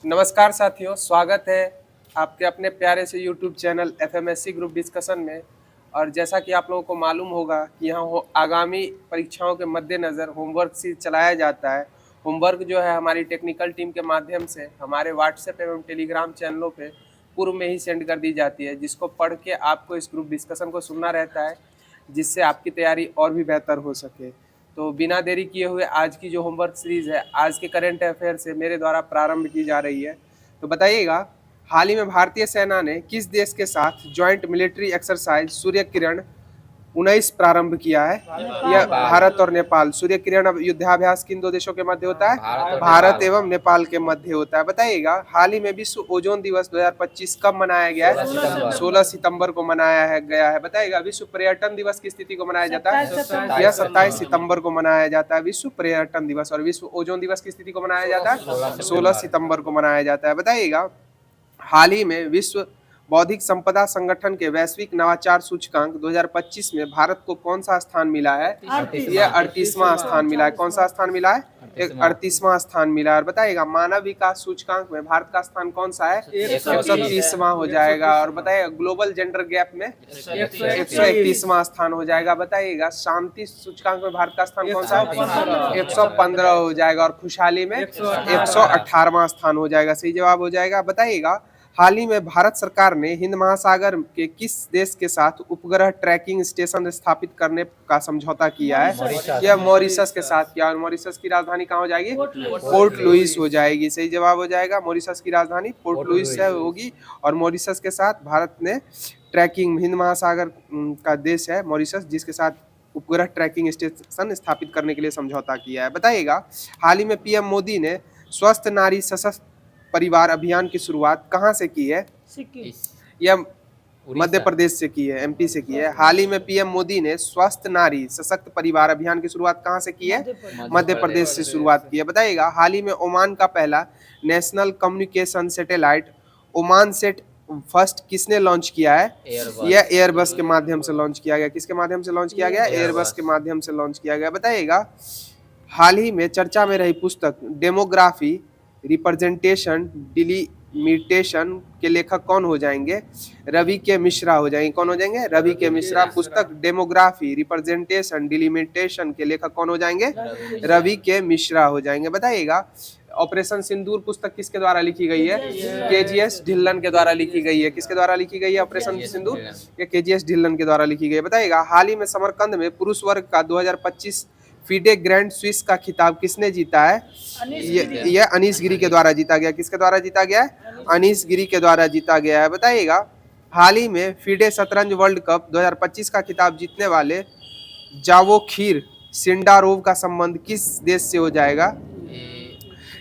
नमस्कार साथियों, स्वागत है आपके अपने प्यारे से YouTube channel FMSC group discussion में। और जैसा कि आप लोगों को मालूम होगा कि यहाँ आगामी परीक्षाओं के मद्देनज़र होमवर्क सीरीज चलाया जाता है। होमवर्क जो है हमारी टेक्निकल टीम के माध्यम से हमारे व्हाट्सएप एवं टेलीग्राम चैनलों पे पूर्व में ही सेंड कर दी जाती है, जिसको पढ़ के आपको इस ग्रुप डिस्कशन को सुनना रहता है, जिससे आपकी तैयारी और भी बेहतर हो सके। तो बिना देरी किए हुए आज की जो होमवर्क सीरीज है, आज के करंट अफेयर से मेरे द्वारा प्रारंभ की जा रही है। तो बताइएगा, हाल ही में भारतीय सेना ने किस देश के साथ joint military exercise Surya Kiran 19 प्रारंभ किया है? यह भारत और नेपाल। सूर्य किरण युद्धाभ्यास किन दो देशों के मध्य होता है? भारत एवं नेपाल के मध्य होता है। बताइएगा, हाल ही में विश्व ओजोन दिवस 2025 कब मनाया गया है? 16 सितंबर को मनाया गया है। बताइएगा, विश्व पर्यटन दिवस किस तिथि को मनाया जाता है? यह 27 सितंबर को मनाया जाता है विश्व पर्यटन दिवस। और विश्व ओजोन दिवस किस तिथि को मनाया जाता है? 16 सितंबर को मनाया जाता है। बताइएगा, हाल ही में विश्व बौद्धिक संपदा संगठन के वैश्विक नवाचार सूचकांक 2025 में भारत को कौन सा स्थान मिला है? यह 38वां स्थान मिला है। कौन सा स्थान मिला है? 38वां स्थान मिला है। और बताइएगा, मानव विकास सूचकांक में भारत का स्थान कौन सा है? 130वां हो जाएगा। और बताइएगा, ग्लोबल जेंडर गैप में 131वां स्थान हो जाएगा। बताइएगा, शांति सूचकांक में भारत का स्थान कौन सा है? 115 हो जाएगा। और खुशहाली में 118वां स्थान हो जाएगा। सही जवाब हो जाएगा। बताइएगा, हाल ही में भारत सरकार ने हिंद महासागर के किस देश के साथ उपग्रह ट्रैकिंग स्टेशन स्थापित करने का समझौता किया है? यह मॉरिशस के साथ किया। और मॉरिशस की राजधानी कहाँ हो जाएगी? पोर्ट लुइस हो जाएगी। सही जवाब हो जाएगा। मॉरिशस की राजधानी पोर्ट लुइस से होगी। और मॉरिशस के साथ भारत ने ट्रैकिंग, हिंद महासागर का देश है मॉरिशस, जिसके साथ उपग्रह ट्रैकिंग स्टेशन स्थापित करने के लिए समझौता किया है। बताइएगा, हाल ही में पीएम मोदी ने स्वस्थ नारी सशक्त परिवार अभियान की शुरुआत कहां से की है? यह मध्य प्रदेश से की है, एमपी से की है। हाल ही में पीएम मोदी ने स्वस्थ नारी सशक्त परिवार अभियान की शुरुआत कहां से की है? मध्य प्रदेश से शुरुआत की है। बताइएगा, हाल ही में ओमान का पहला national communication satellite Oman set first किसने लॉन्च किया है? यह एयरबस के माध्यम से लॉन्च किया गया। किसके माध्यम से लॉन्च किया गया? एयरबस के माध्यम से लॉन्च किया गया। बताइएगा, हाल ही में चर्चा में रही पुस्तक डेमोग्राफी रिप्रेजेंटेशन डिलिमिटेशन के लेखक कौन हो जाएंगे? रवि के मिश्रा हो जाएंगे। कौन हो जाएंगे? रवि के मिश्रा। पुस्तक डेमोग्राफी रिप्रेजेंटेशन डिलिमिटेशन के लेखक कौन हो जाएंगे? रवि के मिश्रा हो जाएंगे। बताइएगा, ऑपरेशन सिंदूर पुस्तक किसके द्वारा लिखी गई है? केजीएस ढिल्लन के द्वारा लिखी गई है। किसके द्वारा लिखी गई है ऑपरेशन सिंदूर? ये केजीएस ढिल्लन के द्वारा लिखी गई है। बताइएगा, हाल ही में समरकंद में पुरुष वर्ग का 2025 फीडे ग्रैंड स्विस का खिताब किसने जीता है? यह अनीश गिरी के द्वारा जीता गया। किसके द्वारा जीता गया है? अनीश गिरी के द्वारा जीता गया है। बताइएगा, हाल ही में फीडे शतरंज वर्ल्ड कप 2025 का खिताब जीतने वाले जावोखिर सिंडारोव का संबंध किस देश से हो जाएगा?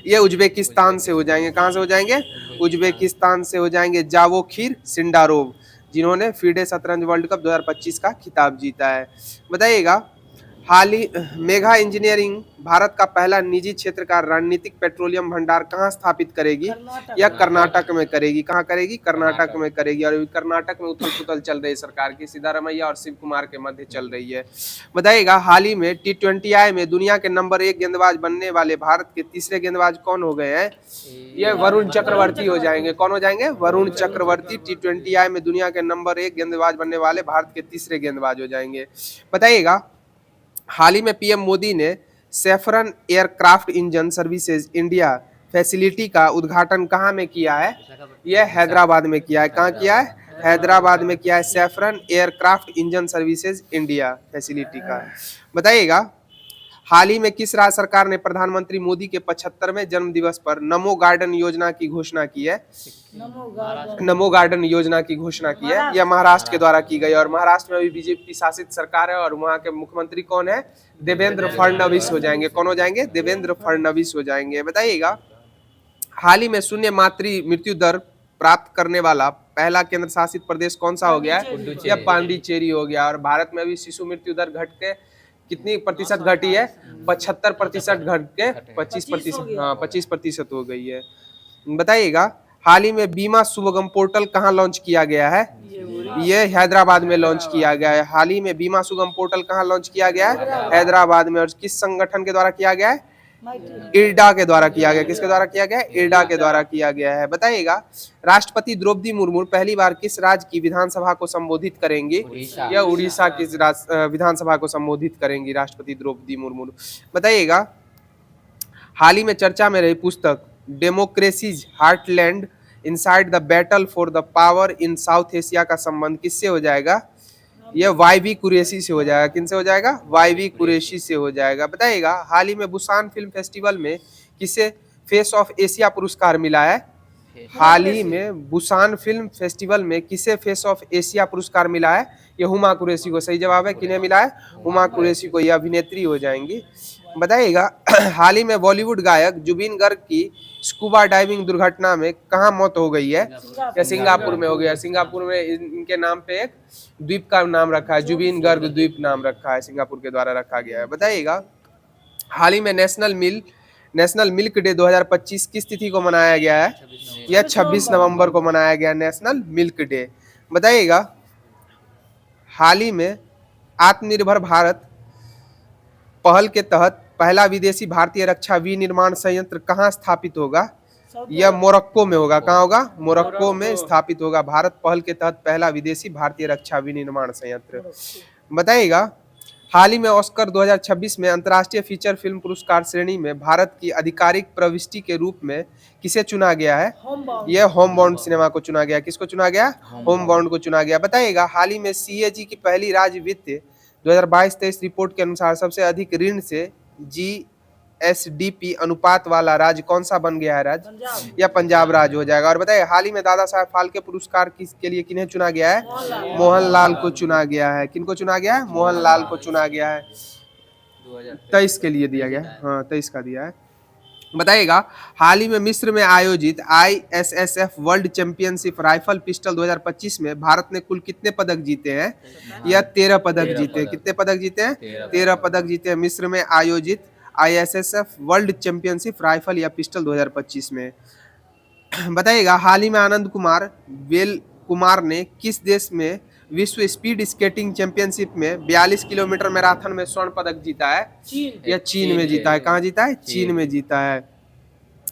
ये उज्बेकिस्तान से हो जाएंगे। कहां से हो जाएंगे? उज्बेकिस्तान से हो जाएंगे जावोखिर सिंडारोव, जिन्होंने फीडे शतरंज वर्ल्ड कप 2025 का खिताब जीता है। बताइएगा, हाल ही मेगा इंजीनियरिंग भारत का पहला निजी क्षेत्र का रणनीतिक पेट्रोलियम भंडार कहाँ स्थापित करेगी? यह कर्नाटक में करेगी। कहाँ करेगी? कर्नाटक में करेगी। और कर्नाटक में उथल पुथल चल रही है सरकार की, सिद्धारमैया और शिव कुमार के मध्य चल रही है। बताइएगा, हाल ही में T20I में दुनिया के नंबर 1 गेंदबाज बनने वाले भारत के तीसरे गेंदबाज कौन हो गए हैं? ये वरुण चक्रवर्ती हो जाएंगे। कौन हो जाएंगे? वरुण चक्रवर्ती T20I में दुनिया के नंबर 1 गेंदबाज बनने वाले भारत के तीसरे गेंदबाज हो जाएंगे। बताइएगा, हाल ही में पीएम मोदी ने saffron aircraft engine services India facility का उद्घाटन कहाँ में किया है? यह हैदराबाद में किया है। कहाँ किया है? हैदराबाद में किया है। Saffron aircraft engine services India facility का। बताइएगा, हाल ही में किस राज्य सरकार ने प्रधानमंत्री मोदी के 75वें जन्म दिवस पर नमो गार्डन योजना की घोषणा की है? नमो गार्डन योजना की घोषणा की है। यह महाराष्ट्र के द्वारा की गई। और महाराष्ट्र में भी बीजेपी शासित सरकार है और वहाँ के मुख्यमंत्री कौन है? देवेंद्र फडणवीस हो जाएंगे। कौन हो जाएंगे? देवेंद्र फडणवीस हो जाएंगे। बताइएगा, हाल ही में शून्य मातृ मृत्यु दर प्राप्त करने वाला पहला केंद्र शासित प्रदेश कौन सा हो गया है? यह पांडिचेरी हो गया। और भारत में भी शिशु मृत्यु दर घट के कितनी प्रतिशत घटी है? 75% घट के 25% हो गई है। बताइएगा, हाल ही में बीमा सुगम पोर्टल कहाँ लॉन्च किया गया है? ये हैदराबाद में लॉन्च किया गया है। हाल ही में बीमा सुगम पोर्टल कहाँ लॉन्च किया गया है? हैदराबाद में। और किस संगठन के द्वारा किया गया है? इरडा के द्वारा किया गया। किसके द्वारा किया गया? इरडा के द्वारा किया गया है। बताइएगा राष्ट्रपति द्रौपदी मुर्मू पहली बार किस राज्य की विधानसभा को संबोधित करेंगी? यह उड़ीसा की विधानसभा को संबोधित करेंगी राष्ट्रपति द्रौपदी मुर्मू। बताइएगा हाल ही में चर्चा में रही पुस्तक democracies heartland inside the battle for the power in south Asia का संबंध किससे हो जाएगा? यह वाईवी कुरैशी से हो जाएगा। किनसे हो जाएगा? वाईवी कुरैशी से हो जाएगा। बताइएगा हाल ही में बुसान फिल्म फेस्टिवल में किसे फेस ऑफ एशिया पुरस्कार मिला है? हाल ही में बुसान फिल्म फेस्टिवल में किसे फेस ऑफ एशिया पुरस्कार मिला है? ये हुमा कुरैशी को। सही जवाब है। किन्हें मिला है? हुमा कुरैशी को। ये अभिनेत्री हो जाएंगी। बताइएगा हाल ही में बॉलीवुड गायक जुबिन गर्ग की स्कूबा डाइविंग दुर्घटना में कहाँ मौत हो गई है? या सिंगापुर में हो गया। सिंगापुर में इनके नाम पे एक द्वीप का नाम रखा है, जुबिन गर्ग द्वीप नाम रखा है, सिंगापुर के द्वारा रखा गया है। बताइएगा हाल ही में नेशनल मिल्क डे 2025 किस तिथि को मनाया गया है? यह 26 नवंबर को मनाया गया नेशनल मिल्क डे। बताइएगा हाल ही में आत्मनिर्भर भारत पहल के तहत पहला विदेशी भारतीय रक्षा विनिर्माण संयंत्र कहाँ स्थापित होगा? यह मोरक्को में होगा। कहाँ होगा? मोरक्को में स्थापित होगा। भारत पहल के तहत पहला विदेशी भारतीय रक्षा विनिर्माण संयंत्र। बताइएगा हाल ही में ऑस्कर 2026 में अंतर्राष्ट्रीय फीचर फिल्म पुरस्कार श्रेणी में भारत की आधिकारिक प्रविष्टि के रूप में किसे चुना गया है? यह होम बाउंड सिनेमा को चुना गया। किसको चुना गया? होम बाउंड को चुना गया। बताइएगा हाल ही में सीएजी की पहली राज्य वित्त 2022-23 रिपोर्ट के अनुसार सबसे अधिक ऋण से जीएसडीपी अनुपात वाला राज्य कौन सा बन गया है? राज्य या पंजाब राज्य हो जाएगा। और बताइए हाल ही में दादा साहब फाल्के पुरस्कार किसके लिए किन्हें चुना गया है? मोहनलाल को चुना गया है। किनको चुना गया है? मोहनलाल को चुना गया है। 23 के लिए दिया गया। हाँ 23 का दिया है। बताइएगा हाल ही में मिस्र में आयोजित ISSF world championship rifle pistol 2025 में भारत ने कुल कितने पदक जीते हैं? यह 13 पदक जीते हैं। कितने पदक जीते हैं? 13 पदक जीते हैं मिस्र में आयोजित ISSF वर्ल्ड चैंपियनशिप राइफल या पिस्टल 2025 में। बताइएगा हाल ही में आनंद कुमार वेल कुमार ने किस देश में विश्व स्पीड स्केटिंग चैंपियनशिप में 42 किलोमीटर मैराथन में स्वर्ण पदक जीता है? यह चीन में जीता है। कहाँ जीता है? चीन में जीता है।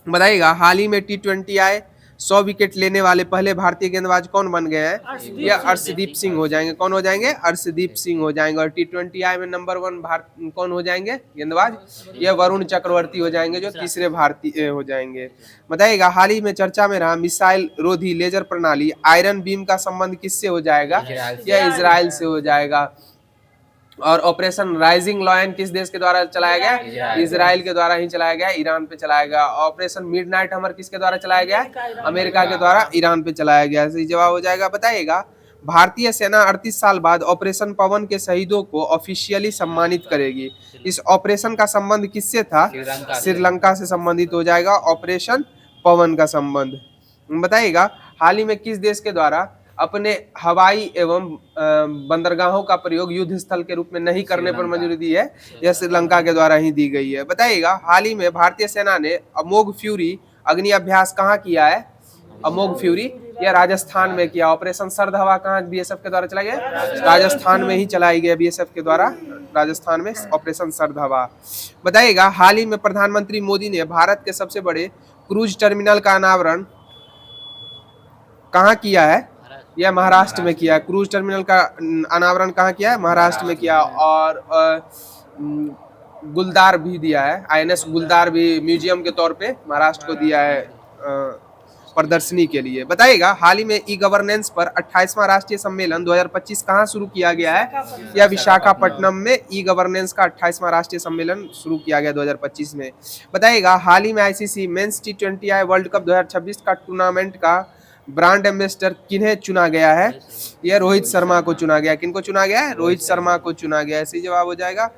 बताइएगा हाल ही में T20I 100 विकेट लेने वाले पहले भारतीय गेंदबाज कौन बन गए हैं? यह अर्शदीप सिंह हो जाएंगे। कौन हो जाएंगे? अर्शदीप सिंह हो जाएंगे। और T20I में नंबर 1 कौन हो जाएंगे गेंदबाज? यह वरुण चक्रवर्ती हो जाएंगे जो तीसरे भारतीय हो जाएंगे। बताइएगा हाल ही में चर्चा में रहा मिसाइल रोधी लेजर प्रणाली आयरन बीम का संबंध किससे हो जाएगा? यह इजराइल से हो जाएगा। और ऑपरेशन राइजिंग लॉयन किस देश के द्वारा चलाया गया? इजराइल के द्वारा ही चलाया गया, ईरान पे चलाया गया। ऑपरेशन मिडनाइट हमर किसके द्वारा चलाया गया? अमेरिका के द्वारा ईरान पे चलाया गया। सही जवाब हो जाएगा। बताइएगा भारतीय सेना 38 साल बाद ऑपरेशन पवन के शहीदों को ऑफिशियली सम्मानित करेगी। इस ऑपरेशन का संबंध किससे था? श्रीलंका से संबंधित हो जाएगा ऑपरेशन पवन का संबंध। बताइएगा हाल ही में किस देश के द्वारा अपने हवाई एवं बंदरगाहों का प्रयोग युद्ध स्थल के रूप में नहीं करने पर मंजूरी दी है? यह श्रीलंका के द्वारा ही दी गई है। बताइएगा हाल ही में भारतीय सेना ने अमोघ फ्यूरी अग्नि अभ्यास कहाँ किया है? अमोघ फ्यूरी यह राजस्थान में किया। ऑपरेशन सर्द हवा कहाँ बीएसएफ के द्वारा चला गया? राजस्थान में ही चलाई गई बीएसएफ के द्वारा, राजस्थान में ऑपरेशन सर्द हवा। बताइएगा हाल ही में प्रधानमंत्री मोदी ने भारत के सबसे बड़े क्रूज टर्मिनल का अनावरण कहाँ किया है? यह महाराष्ट्र में किया है। क्रूज टर्मिनल का अनावरण कहाँ किया है? महाराष्ट्र में किया। और गुलदार भी दिया है, INS गुलदार भी म्यूजियम के तौर पे महाराष्ट्र को दिया है प्रदर्शनी के लिए। बताइएगा हाल ही में ई गवर्नेंस पर 28वां राष्ट्रीय सम्मेलन 2025 कहाँ शुरू किया गया है? यह विशाखापट्टनम में ई गवर्नेंस का 28वां राष्ट्रीय सम्मेलन शुरू किया गया 2025 में। बताइएगा हाल ही में ICC mains T20I world cup 2026 का टूर्नामेंट का ब्रांड एम्बेसडर किन्हें चुना गया है? यह रोहित शर्मा को चुना गया। किनको चुना गया है? रोहित शर्मा को चुना गया है। सही जवाब हो जाएगा।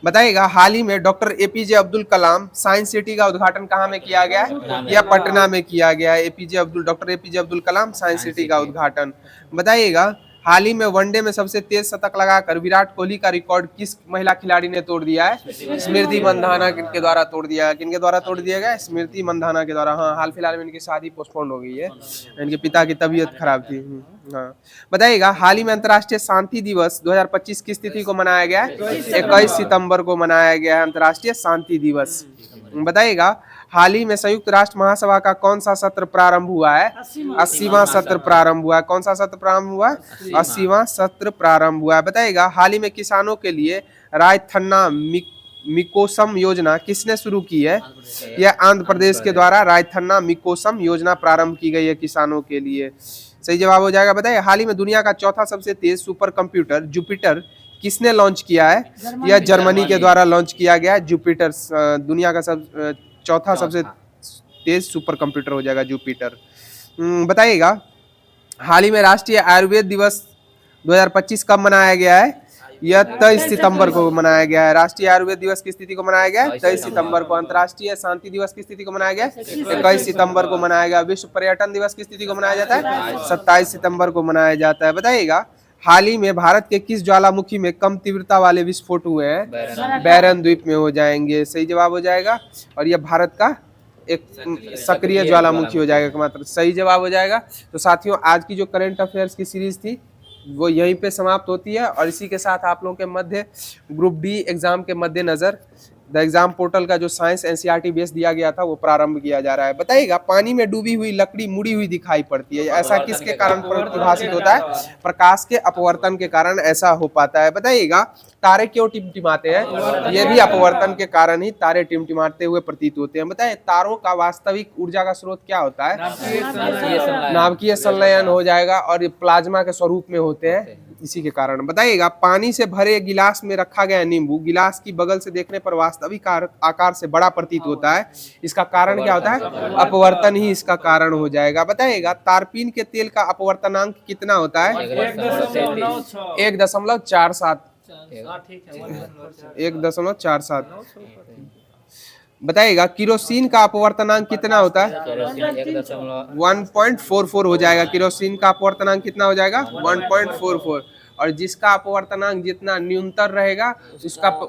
बताइएगा हाल ही में doctor APJ Abdul Kalam science city का उद्घाटन कहाँ में किया गया है? यह पटना में किया गया है। Doctor APJ Abdul Kalam science city का उद्घाटन। बताइएगा हाल ही में वनडे में सबसे तेज शतक लगाकर विराट कोहली का रिकॉर्ड किस महिला खिलाड़ी ने तोड़ दिया है? स्मृति मंधाना के द्वारा तोड़ दिया है। किनके द्वारा तोड़ दिया गया? स्मृति मंधाना के द्वारा। हाँ, हाल फिलहाल में इनकी शादी पोस्टपोन हो गई है, इनके पिता की तबीयत खराब थी। हाँ, बताइएगा हाल ही में अंतर्राष्ट्रीय शांति दिवस 2025 किस तिथि को मनाया गया है? 21 सितंबर को मनाया गया है अंतर्राष्ट्रीय शांति दिवस। बताइएगा हाल ही में संयुक्त राष्ट्र महासभा का कौन सा सत्र प्रारंभ हुआ है? 80वां सत्र प्रारंभ हुआ है। कौन सा सत्र प्रारंभ हुआ है? 80वां सत्र प्रारंभ हुआ है। बताइएगा हाल ही में किसानों के लिए रायथन्ना मिकोसम योजना किसने शुरू की है? यह आंध्र प्रदेश के द्वारा रायथन्ना मिकोसम योजना प्रारंभ की गई है किसानों के लिए। सही जवाब हो जाएगा। बताइए हाल ही में दुनिया का चौथा सबसे तेज सुपर कंप्यूटर जुपिटर किसने लॉन्च किया है? यह जर्मनी के द्वारा लॉन्च किया गया है। जुपिटर दुनिया का चौथा सबसे तेज सुपर कंप्यूटर हो जाएगा जुपिटर। बताइएगा हाल ही में राष्ट्रीय आयुर्वेद दिवस 2025 कब मनाया गया है? यह 23 सितंबर को मनाया गया है। राष्ट्रीय आयुर्वेद दिवस किस तिथि को मनाया गया है? 23 सितंबर को। अंतर्राष्ट्रीय शांति दिवस किस तिथि को मनाया गया है? 21 सितंबर को मनाया गया। विश्व पर्यटन दिवस किस तिथि को मनाया जाता है? 27 सितंबर को मनाया जाता है। बताइएगा हाल ही में भारत के किस ज्वालामुखी में कम तीव्रता वाले विस्फोट हुए हैं? बैरन द्वीप में हो जाएंगे। सही जवाब हो जाएगा। और यह भारत का एक सक्रिय ज्वालामुखी हो जाएगा मात्र। सही जवाब हो जाएगा। तो साथियों आज की जो करंट अफेयर्स की सीरीज थी वो यहीं पे समाप्त होती है और इसी के साथ आप लोगों के मध्य ग्रुप डी एग्जाम के मद्देनजर द एग्जाम पोर्टल का जो साइंस एनसीईआरटी बेस दिया गया था वो प्रारंभ किया जा रहा है। बताइएगा पानी में डूबी हुई लकड़ी मुड़ी हुई दिखाई पड़ती है, ऐसा किसके कारण प्रतिभासित होता है? प्रकाश के अपवर्तन के कारण ऐसा हो पाता है। बताइएगा तारे क्यों टिमटिमाते हैं? ये भी अपवर्तन के कारण ही तारे टिमटिमाते हुए प्रतीत होते हैं। बताइए तारों का वास्तविक ऊर्जा का स्रोत क्या होता है? नाभिकीय संलयन हो जाएगा और ये प्लाज्मा के स्वरूप में होते हैं इसी के कारण। बताइएगा पानी से भरे गिलास में रखा गया नींबू गिलास की बगल से देखने पर वास्तविक आकार से बड़ा प्रतीत होता है, इसका कारण क्या होता है? अपवर्तन ही इसका कारण हो जाएगा। बताइएगा तारपीन के तेल का अपवर्तनांक कितना होता है? 1.47। 1.47। बताइएगा केरोसिन का अपवर्तनांक कितना होता है? 1.44 हो जाएगा। केरोसिन का अपवर्तनांक कितना हो जाएगा? 1.44। और जिसका अपवर्तनांक जितना न्यूनतर रहेगा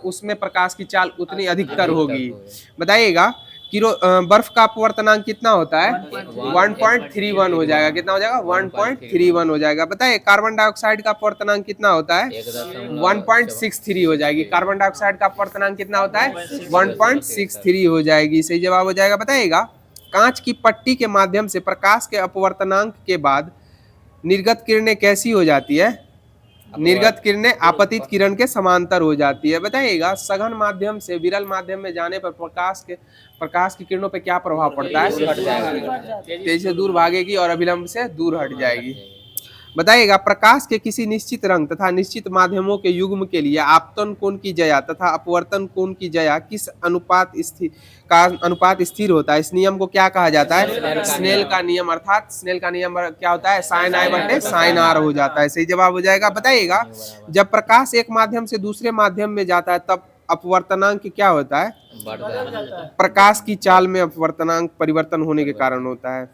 उसमें प्रकाश की चाल उतनी अधिकतर होगी। बताइएगा बर्फ का अपवर्तनांक कितना होता है? 1.31 हो जाएगा। कितना हो जाएगा? 1.31 हो जाएगा। बताइए कार्बन डाइऑक्साइड का अपवर्तनांक कितना होता है? 1.63 हो जाएगी। कार्बन डाइऑक्साइड का अपवर्तनांक कितना होता है? 1.63 हो जाएगी। सही जवाब हो जाएगा। बताइएगा कांच की पट्टी के माध्यम से प्रकाश के अपवर्तनांक के बाद निर्गत किरणें कैसी हो जाती है? निर्गत किरणें आपतित किरण के समांतर हो जाती है। बताइएगा सघन माध्यम से विरल माध्यम में जाने पर प्रकाश की किरणों पे क्या प्रभाव पड़ता है? तेजी से दूर भागेगी और अभिलंब से दूर हट जाएगी। बताइएगा प्रकाश के किसी निश्चित रंग तथा निश्चित माध्यमों के युग्म के लिए आपतन कोण की जया तथा अपवर्तन कोण की जया किस अनुपात स्थिर होता है? इस नियम को क्या कहा जाता है? स्नेल का नियम। अर्थात स्नेल का नियम क्या होता है? साइन आई बटे साइन आर हो जाता है। सही जवाब हो जाएगा। बताइएगा जब प्रकाश एक माध्यम से दूसरे माध्यम में जाता है तब अपवर्तनांक क्या होता है? प्रकाश की चाल में अपवर्तनांक परिवर्तन होने के कारण होता है।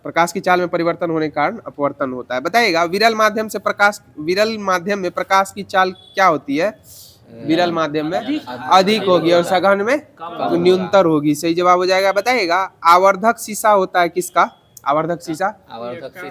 प्रकाश की चाल में परिवर्तन होने के कारण अपवर्तन होता है। बताइएगा विरल माध्यम में प्रकाश की चाल क्या होती है? विरल माध्यम में अधिक होगी और सघन में न्यूनतर होगी। सही जवाब हो जाएगा। बताइएगा आवर्धक शीशा होता है किसका? आवर्धक शीशा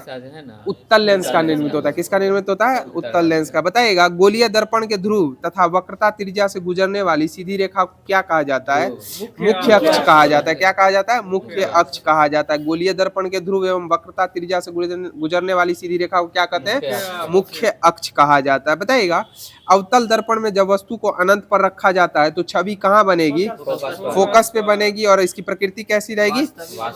जो है ना उत्तल लेंस का निर्मित होता है। किसका निर्मित होता है? उत्तल लेंस का। बताइएगा गोलीय दर्पण के ध्रुव तथा वक्रता त्रिज्या से गुजरने वाली सीधी रेखा को क्या कहा जाता है? मुख्य अक्ष कहा जाता है। क्या कहा जाता है? मुख्य अक्ष कहा जाता है। गोलीय दर्पण के ध्रुव एवं वक्रता त्रिज्या से गुजरने वाली सीधी रेखा को क्या कहते हैं? मुख्य अक्ष कहा जाता है। बताइएगा अवतल दर्पण में जब वस्तु को अनंत पर रखा जाता है तो छवि कहाँ बनेगी? फोकस पे बनेगी और इसकी प्रकृति कैसी रहेगी?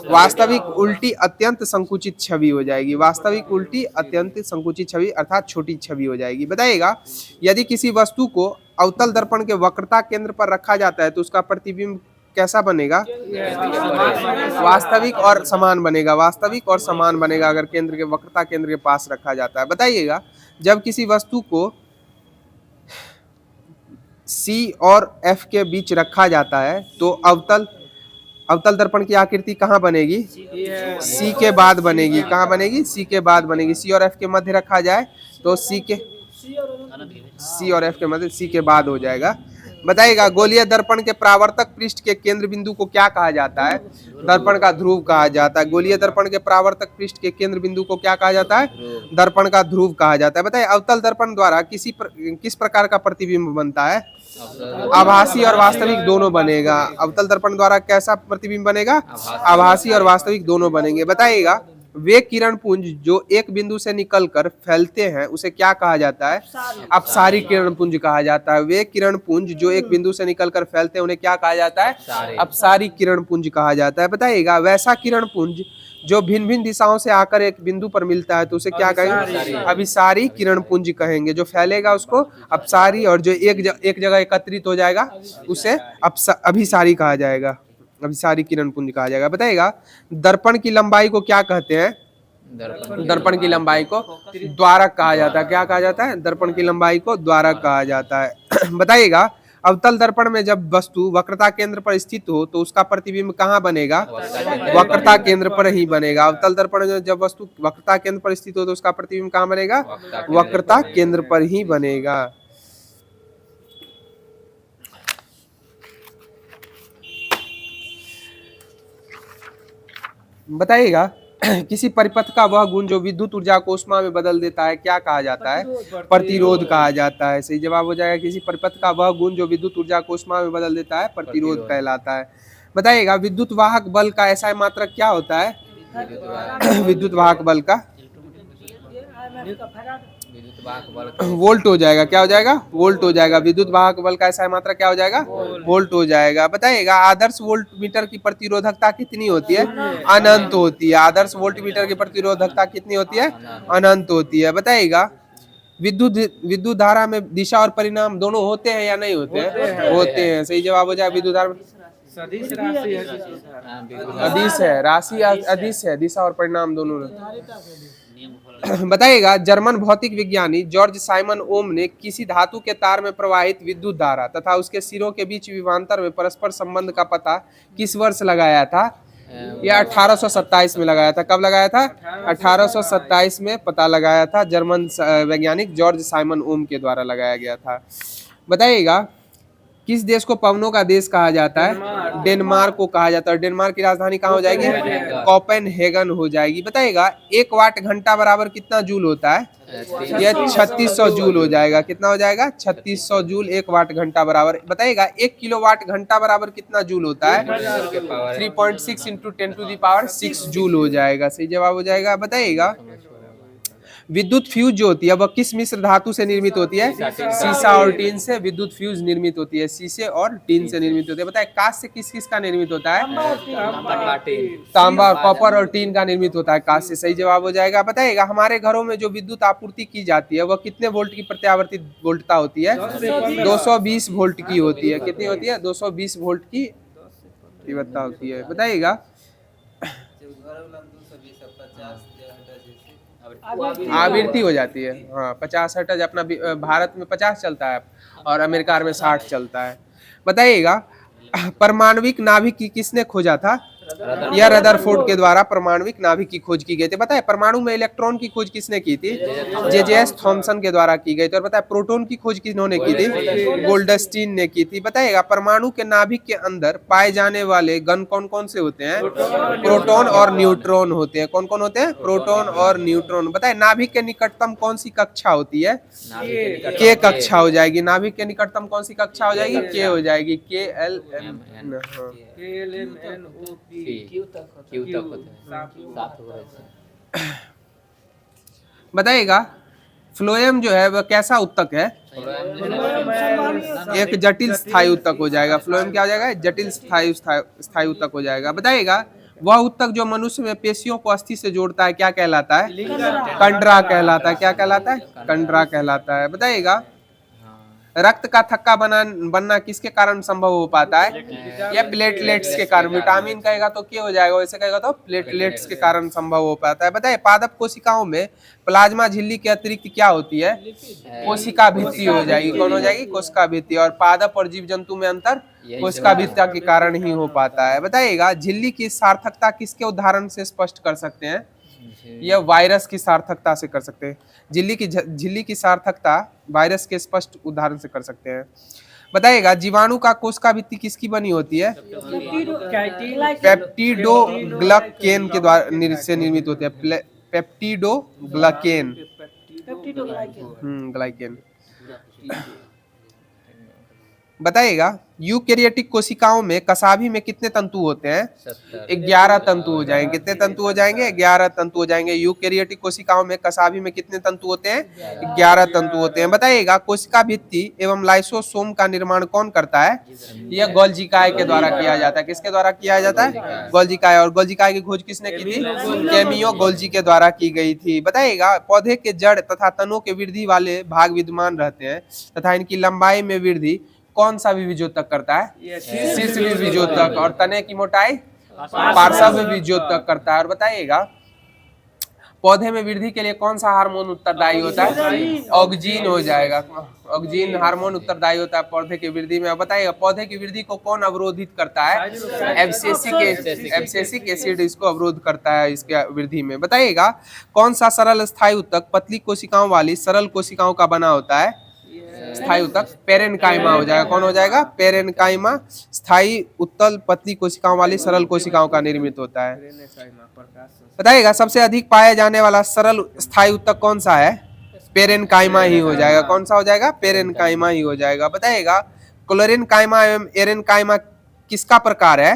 वास्तविक उल्टी अत्यंत संकुचित छवि हो जाएगी। वास्तविक उल्टी अत्यंत संकुचित छवि अर्थात छोटी छवि हो जाएगी। बताइएगा यदि किसी वस्तु को अवतल दर्पण के वक्रता केंद्र पर रखा जाता है तो उसका प्रतिबिंब कैसा बनेगा? वास्तविक और समान बनेगा। वास्तविक और समान बनेगा अगर केंद्र के वक्रता केंद्र के पास रखा जाता है। बताइएगा जब किसी वस्तु को C और F के बीच रखा जाता है तो अवतल दर्पण की आकृति कहाँ बनेगी? C के बाद बनेगी। कहाँ बनेगी? C के बाद बनेगी। C और F के मध्य रखा जाए तो सी और एफ के मध्य सी के बाद हो जाएगा। बताइएगा गोलीय दर्पण के परावर्तक पृष्ठ के केंद्र बिंदु को क्या कहा जाता है? दर्पण का ध्रुव कहा जाता है। गोलीय दर्पण के परावर्तक पृष्ठ के केंद्र बिंदु को क्या कहा जाता है? दर्पण का ध्रुव कहा जाता है। बताइए अवतल दर्पण द्वारा किस प्रकार का प्रतिबिंब बनता है? आभासी और वास्तविक दोनों बनेगा। अवतल दर्पण द्वारा कैसा प्रतिबिंब बनेगा? आभासी और वास्तविक दोनों बनेंगे। बताइएगा वे किरण पुंज जो एक बिंदु से निकलकर फैलते हैं उसे क्या कहा जाता है? अपसारी किरण पुंज कहा जाता है। वे किरण पुंज जो एक बिंदु से निकलकर फैलते हैं उन्हें क्या कहा जाता है? अपसारी किरण पुंज कहा जाता है। बताइएगा वैसा किरण पुंज जो भिन्न भिन्न दिशाओं से आकर एक बिंदु पर मिलता है तो उसे क्या कहेंगे? अभिसारी किरण पुंज कहेंगे। जो फैलेगा उसको अपसारी और जो एक जगह एकत्रित हो जाएगा उसे अभिसारी कहा जाएगा, अभिसारी किरण पुंज कहा जाएगा। बताइएगा दर्पण की लंबाई को क्या कहते हैं? दर्पण की लंबाई को द्वारक कहा जाता है। क्या कहा जाता है? दर्पण की लंबाई को द्वारक कहा जाता है। बताइएगा अवतल दर्पण में जब वस्तु वक्रता केंद्र पर स्थित हो तो उसका प्रतिबिंब कहाँ बनेगा? वक्रता केंद्र पर ही बनेगा। अवतल दर्पण में जब वस्तु वक्रता केंद्र पर स्थित हो तो उसका प्रतिबिंब कहाँ बनेगा? वक्रता केंद्र पर ही बनेगा। बताइएगा किसी परिपथ का वह गुण जो विद्युत ऊर्जा को ऊष्मा में बदल देता है क्या कहा जाता है? प्रतिरोध कहा जाता है। सही जवाब हो जाएगा किसी परिपथ का वह गुण जो विद्युत ऊर्जा को ऊष्मा में बदल देता है प्रतिरोध कहलाता है। बताइएगा विद्युत वाहक बल का ऐसा मात्रक क्या होता है? विद्युत वाहक बल का वोल्ट हो जाएगा। क्या हो जाएगा? वोल्ट हो जाएगा। विद्युत वाहक बल का ऐसा मात्रा क्या हो जाएगा? वोल्ट हो जाएगा। बताइएगा आदर्श वोल्ट मीटर की प्रतिरोधकता कितनी होती है? अनंत होती है। आदर्श वोल्ट मीटर की प्रतिरोधकता कितनी होती है? अनंत होती है। बताइएगा विद्युत धारा में दिशा और परिणाम दोनों होते हैं या नहीं होते हैं? होते हैं। सही जवाब हो जाएगा विद्युत धारा अदिश है, राशि अदिश है, दिशा और परिणाम दोनों। बताइएगा जर्मन भौतिक विज्ञानी जॉर्ज साइमन ओम ने किसी धातु के तार में प्रवाहित विद्युत धारा तथा उसके सिरों के बीच विभवांतर में परस्पर संबंध का पता किस वर्ष लगाया था? यह 1827 में लगाया था। कब लगाया था? 1827 में पता लगाया था। जर्मन वैज्ञानिक जॉर्ज साइमन ओम के द्वारा लगाया गया था। बताइएगा किस देश को पवनों का देश कहा जाता है? डेनमार्क को कहा जाता है। डेनमार्क की राजधानी कहाँ हो जाएगी? कोपेनहेगन हो जाएगी। बताइएगा 1 वाट घंटा बराबर कितना जूल होता है? यह 3600 जूल हो जाएगा। कितना हो जाएगा? 3600 जूल 1 वाट घंटा बराबर। बताइएगा 1 किलोवाट घंटा बराबर कितना जूल होता है? 3.6 × 10⁶ जूल हो जाएगा। सही जवाब हो जाएगा। बताइएगा विद्युत फ्यूज जो होती है वह किस मिश्र धातु से निर्मित होती है? सीसा और टीन से विद्युत फ्यूज निर्मित होती है। शीशे और टीन से निर्मित होती है। बताए कांच से किस किस का निर्मित होता है? तांबा, कॉपर और टीन का निर्मित होता है कांच से। सही जवाब हो जाएगा। बताइएगा हमारे घरों में जो विद्युत आपूर्ति की जाती है वह कितने वोल्ट की प्रत्यावर्तित वोल्टता होती है? 220 वोल्ट की होती है। कितनी होती है? 220 वोल्ट की तीव्रता होती है। बताइएगा आवृत्ति हो जाती है। हाँ 50 हर्ट्ज। अपना भारत में 50 चलता है और अमेरिका में 60 चलता है। बताइएगा परमाणविक नाभिक की किसने खोजा था? यह रदरफोर्ड के द्वारा परमाणविक नाभिक की खोज की गई थी। बताए परमाणु में इलेक्ट्रॉन की खोज किसने की थी? जे.जे.एस. थॉमसन के द्वारा की गई थी। और बताए प्रोटॉन की खोज किन्होंने की थी? गोल्डस्टीन ने की थी। बताइएगा परमाणु के नाभिक के अंदर पाए जाने वाले कण कौन कौन से होते हैं? प्रोटॉन और न्यूट्रॉन होते हैं। कौन कौन होते हैं? प्रोटॉन और न्यूट्रॉन। बताए नाभिक के निकटतम कौन सी कक्षा होती है? के कक्षा हो जाएगी। नाभिक के निकटतम कौन सी कक्षा हो जाएगी? के हो जाएगी। बताइएगा फ्लोएम जो है वह कैसा उत्तक है? एक जटिल स्थायी उत्तक हो जाएगा। फ्लोएम क्या हो जाएगा? जटिल स्थायी उत्तक हो जाएगा। बताइएगा वह उत्तक जो मनुष्य में पेशियों को अस्थि से जोड़ता है क्या कहलाता है? कंडरा कहलाता है। क्या कहलाता है? कंडरा कहलाता है। बताइएगा रक्त का थक्का बनना किसके कारण संभव हो पाता है? या प्लेटलेट्स के कारण। विटामिन कहेगा तो क्या हो जाएगा? वैसे कहेगा तो प्लेटलेट्स के कारण संभव हो पाता है। बताइए पादप कोशिकाओं में प्लाज्मा झिल्ली के अतिरिक्त क्या होती है? कोशिका भित्ति हो जाएगी। कौन हो जाएगी? कोशिका भित्ति। और पादप और जीव जंतु में अंतर कोशिका भित्ति के कारण ही हो पाता है। बताइएगा झिल्ली की सार्थकता किसके उदाहरण से स्पष्ट कर सकते हैं? यह वायरस की सार्थकता से कर सकते हैं। झिल्ली की सार्थकता वायरस के स्पष्ट उदाहरण से कर सकते हैं। बताइएगा जीवाणु का कोशिका भित्ति किसकी बनी होती है? पेप्टिडोग्लाइकेन के द्वारा से निर्मित होती है। Peptidoglycan glycan. बताइएगा यूकैरियोटिक कोशिकाओं में कसाभी में कितने तंतु होते हैं? 11 तंतु हो जाएंगे। कितने तंतु हो जाएंगे? 11 तंतु हो जाएंगे। यूकैरियोटिक कोशिकाओं में कसाभी में कितने तंतु होते हैं? 11 तंतु होते हैं। बताइएगा कोशिका भित्ति एवं लाइसोसोम का निर्माण कौन करता है? यह गोल्जिकाय के द्वारा किया जाता है। किसके द्वारा किया जाता है? गोल्जिकाय। और गोल्जिकाय की खोज किसने की थी? कैमियो गोल्जी के द्वारा की गई थी। बताइएगा पौधे के जड़ तथा तनों के वृद्धि वाले भाग विद्यमान रहते हैं तथा इनकी लंबाई में वृद्धि कौन सा विभिजोतक करता है? शीर्ष विभिजोतक। और तने की मोटाई पार्श्व विभिजोतक करता है। और बताइएगा पौधे में वृद्धि के लिए कौन सा हार्मोन उत्तरदायी होता है? ऑक्जीन हो जाएगा। ऑक्जीन हार्मोन उत्तरदायी होता है पौधे की वृद्धि में। बताइएगा पौधे की वृद्धि को कौन अवरोधित करता है? एब्सिसिक एसिड इसको अवरोध करता है इसके वृद्धि में। बताइएगा कौन सा सरल स्थायी ऊतक पतली कोशिकाओं वाली सरल कोशिकाओं का बना होता है? स्थायी ऊतक पेरेनकाइमा हो जाएगा। कौन हो जाएगा? पेरेनकाइमा स्थायी उत्तल पतली कोशिकाओं वाली सरल कोशिकाओं का निर्मित होता है। बताइएगा सबसे अधिक पाया जाने वाला सरल स्थायी ऊतक कौन सा है? पेरेनकाइमा ही हो जाएगा। कौन सा हो जाएगा? पेरेनकाइमा ही हो जाएगा। बताइएगा क्लोरेनकाइमा एवं एरेनकाइमा किसका प्रकार है?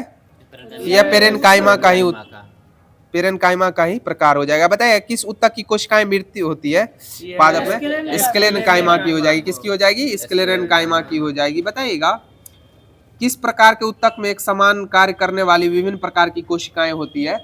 यह पेरेनकाइमा का ही प्रकार हो जाएगा। बताइए किस ऊतक की कोशिकाएं मृत्यु होती है? पादप में स्क्लेरेनकाइमा की हो जाएगी। किसकी हो जाएगी? स्क्लेरेनकाइमा की हो जाएगी। बताइएगा किस प्रकार के ऊतक में एक समान कार्य करने वाली विभिन्न प्रकार की कोशिकाएं होती है?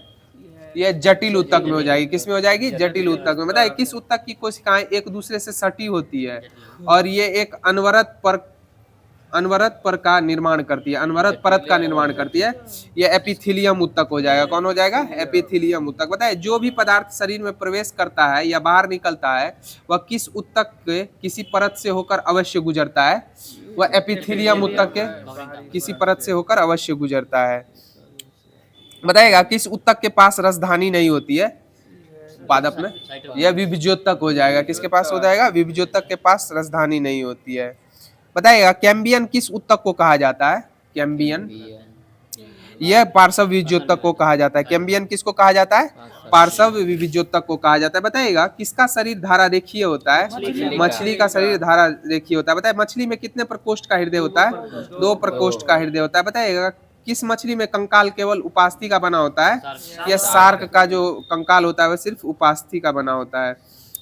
यह जटिल ऊतक में हो जाएगी। किस में हो जाएगी? जटिल ऊतक में। बताइए किस ऊतक की कोशिकाएं एक दूसरे से सटी होती है और ये एक अनवरत पर का निर्माण करती है, अनवरत परत का निर्माण करती है? यह एपिथेलियम ऊतक हो जाएगा। कौन हो जाएगा? एपिथेलियम ऊतक। बताइए जो भी पदार्थ शरीर में प्रवेश करता है या बाहर निकलता है वह किस ऊतक के किसी परत से होकर अवश्य गुजरता है? वह एपिथेलियम ऊतक के किसी परत से होकर अवश्य गुजरता है। बताइएगा किस ऊतक के पास रसधानी नहीं होती है? पादप में यह विभिजोतक हो जाएगा। किसके पास हो जाएगा? विभिजोतक के पास रसधानी नहीं होती है। बताइएगा कैम्बियन किस ऊतक को कहा जाता है? कैम्बियन यह पार्श्व विभिजोतक को कहा जाता है। कैम्बियन किसको कहा जाता है? पार्श्व विभिजोतक को कहा जाता है। बताइएगा किसका शरीर धारा रेखीय होता है? मछली का शरीर धारा रेखीय होता है। बताइए मछली में कितने प्रकोष्ठ का हृदय होता है? 2 प्रकोष्ठ का हृदय होता है। बताइएगा किस मछली में कंकाल केवल उपास्थि का बना होता है? यह शार्क का जो कंकाल होता है वह सिर्फ उपास्थि का बना होता है।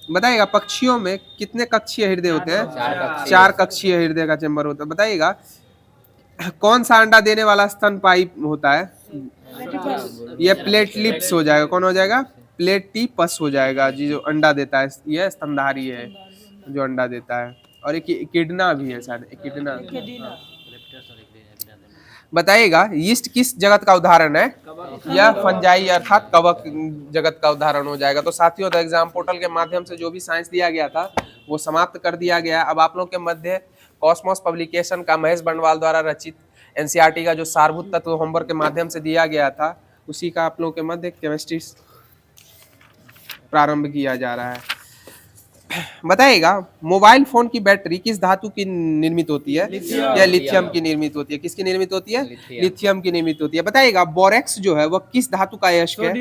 बताइएगा पक्षियों में कितने कक्षीय हृदय होते हैं? 4 कक्षीय हृदय का चेंबर होता है। बताइएगा कौन सा अंडा देने वाला स्तनपायी होता है? यह प्लेटिपस हो जाएगा। कौन हो जाएगा? प्लेटिपस हो जाएगा जी जो अंडा देता है। यह स्तनधारी है जो अंडा देता है। और एक एकिडना भी है शायद, एकिडना। बताइएगा यीस्ट किस जगत का उदाहरण है? यह फंजाई अर्थात कवक जगत का उदाहरण हो जाएगा। तो साथियों एग्जाम पोर्टल के माध्यम से जो भी साइंस दिया गया था वो समाप्त कर दिया गया। अब आप लोग के मध्य कॉस्मोस पब्लिकेशन का महेश बंडवाल द्वारा रचित एनसीईआरटी का जो सारभूत तत्व होमवर्क के माध्यम से दिया गया था उसी का आप लोगों के मध्य केमिस्ट्री प्रारंभ किया जा रहा है। बताइएगा मोबाइल फोन की बैटरी किस धातु की निर्मित होती है? या लिथियम की निर्मित होती है। किसकी निर्मित होती है? लिथियम की निर्मित होती है। बताइएगा बोरेक्स जो है वह किस धातु का अयस्क है?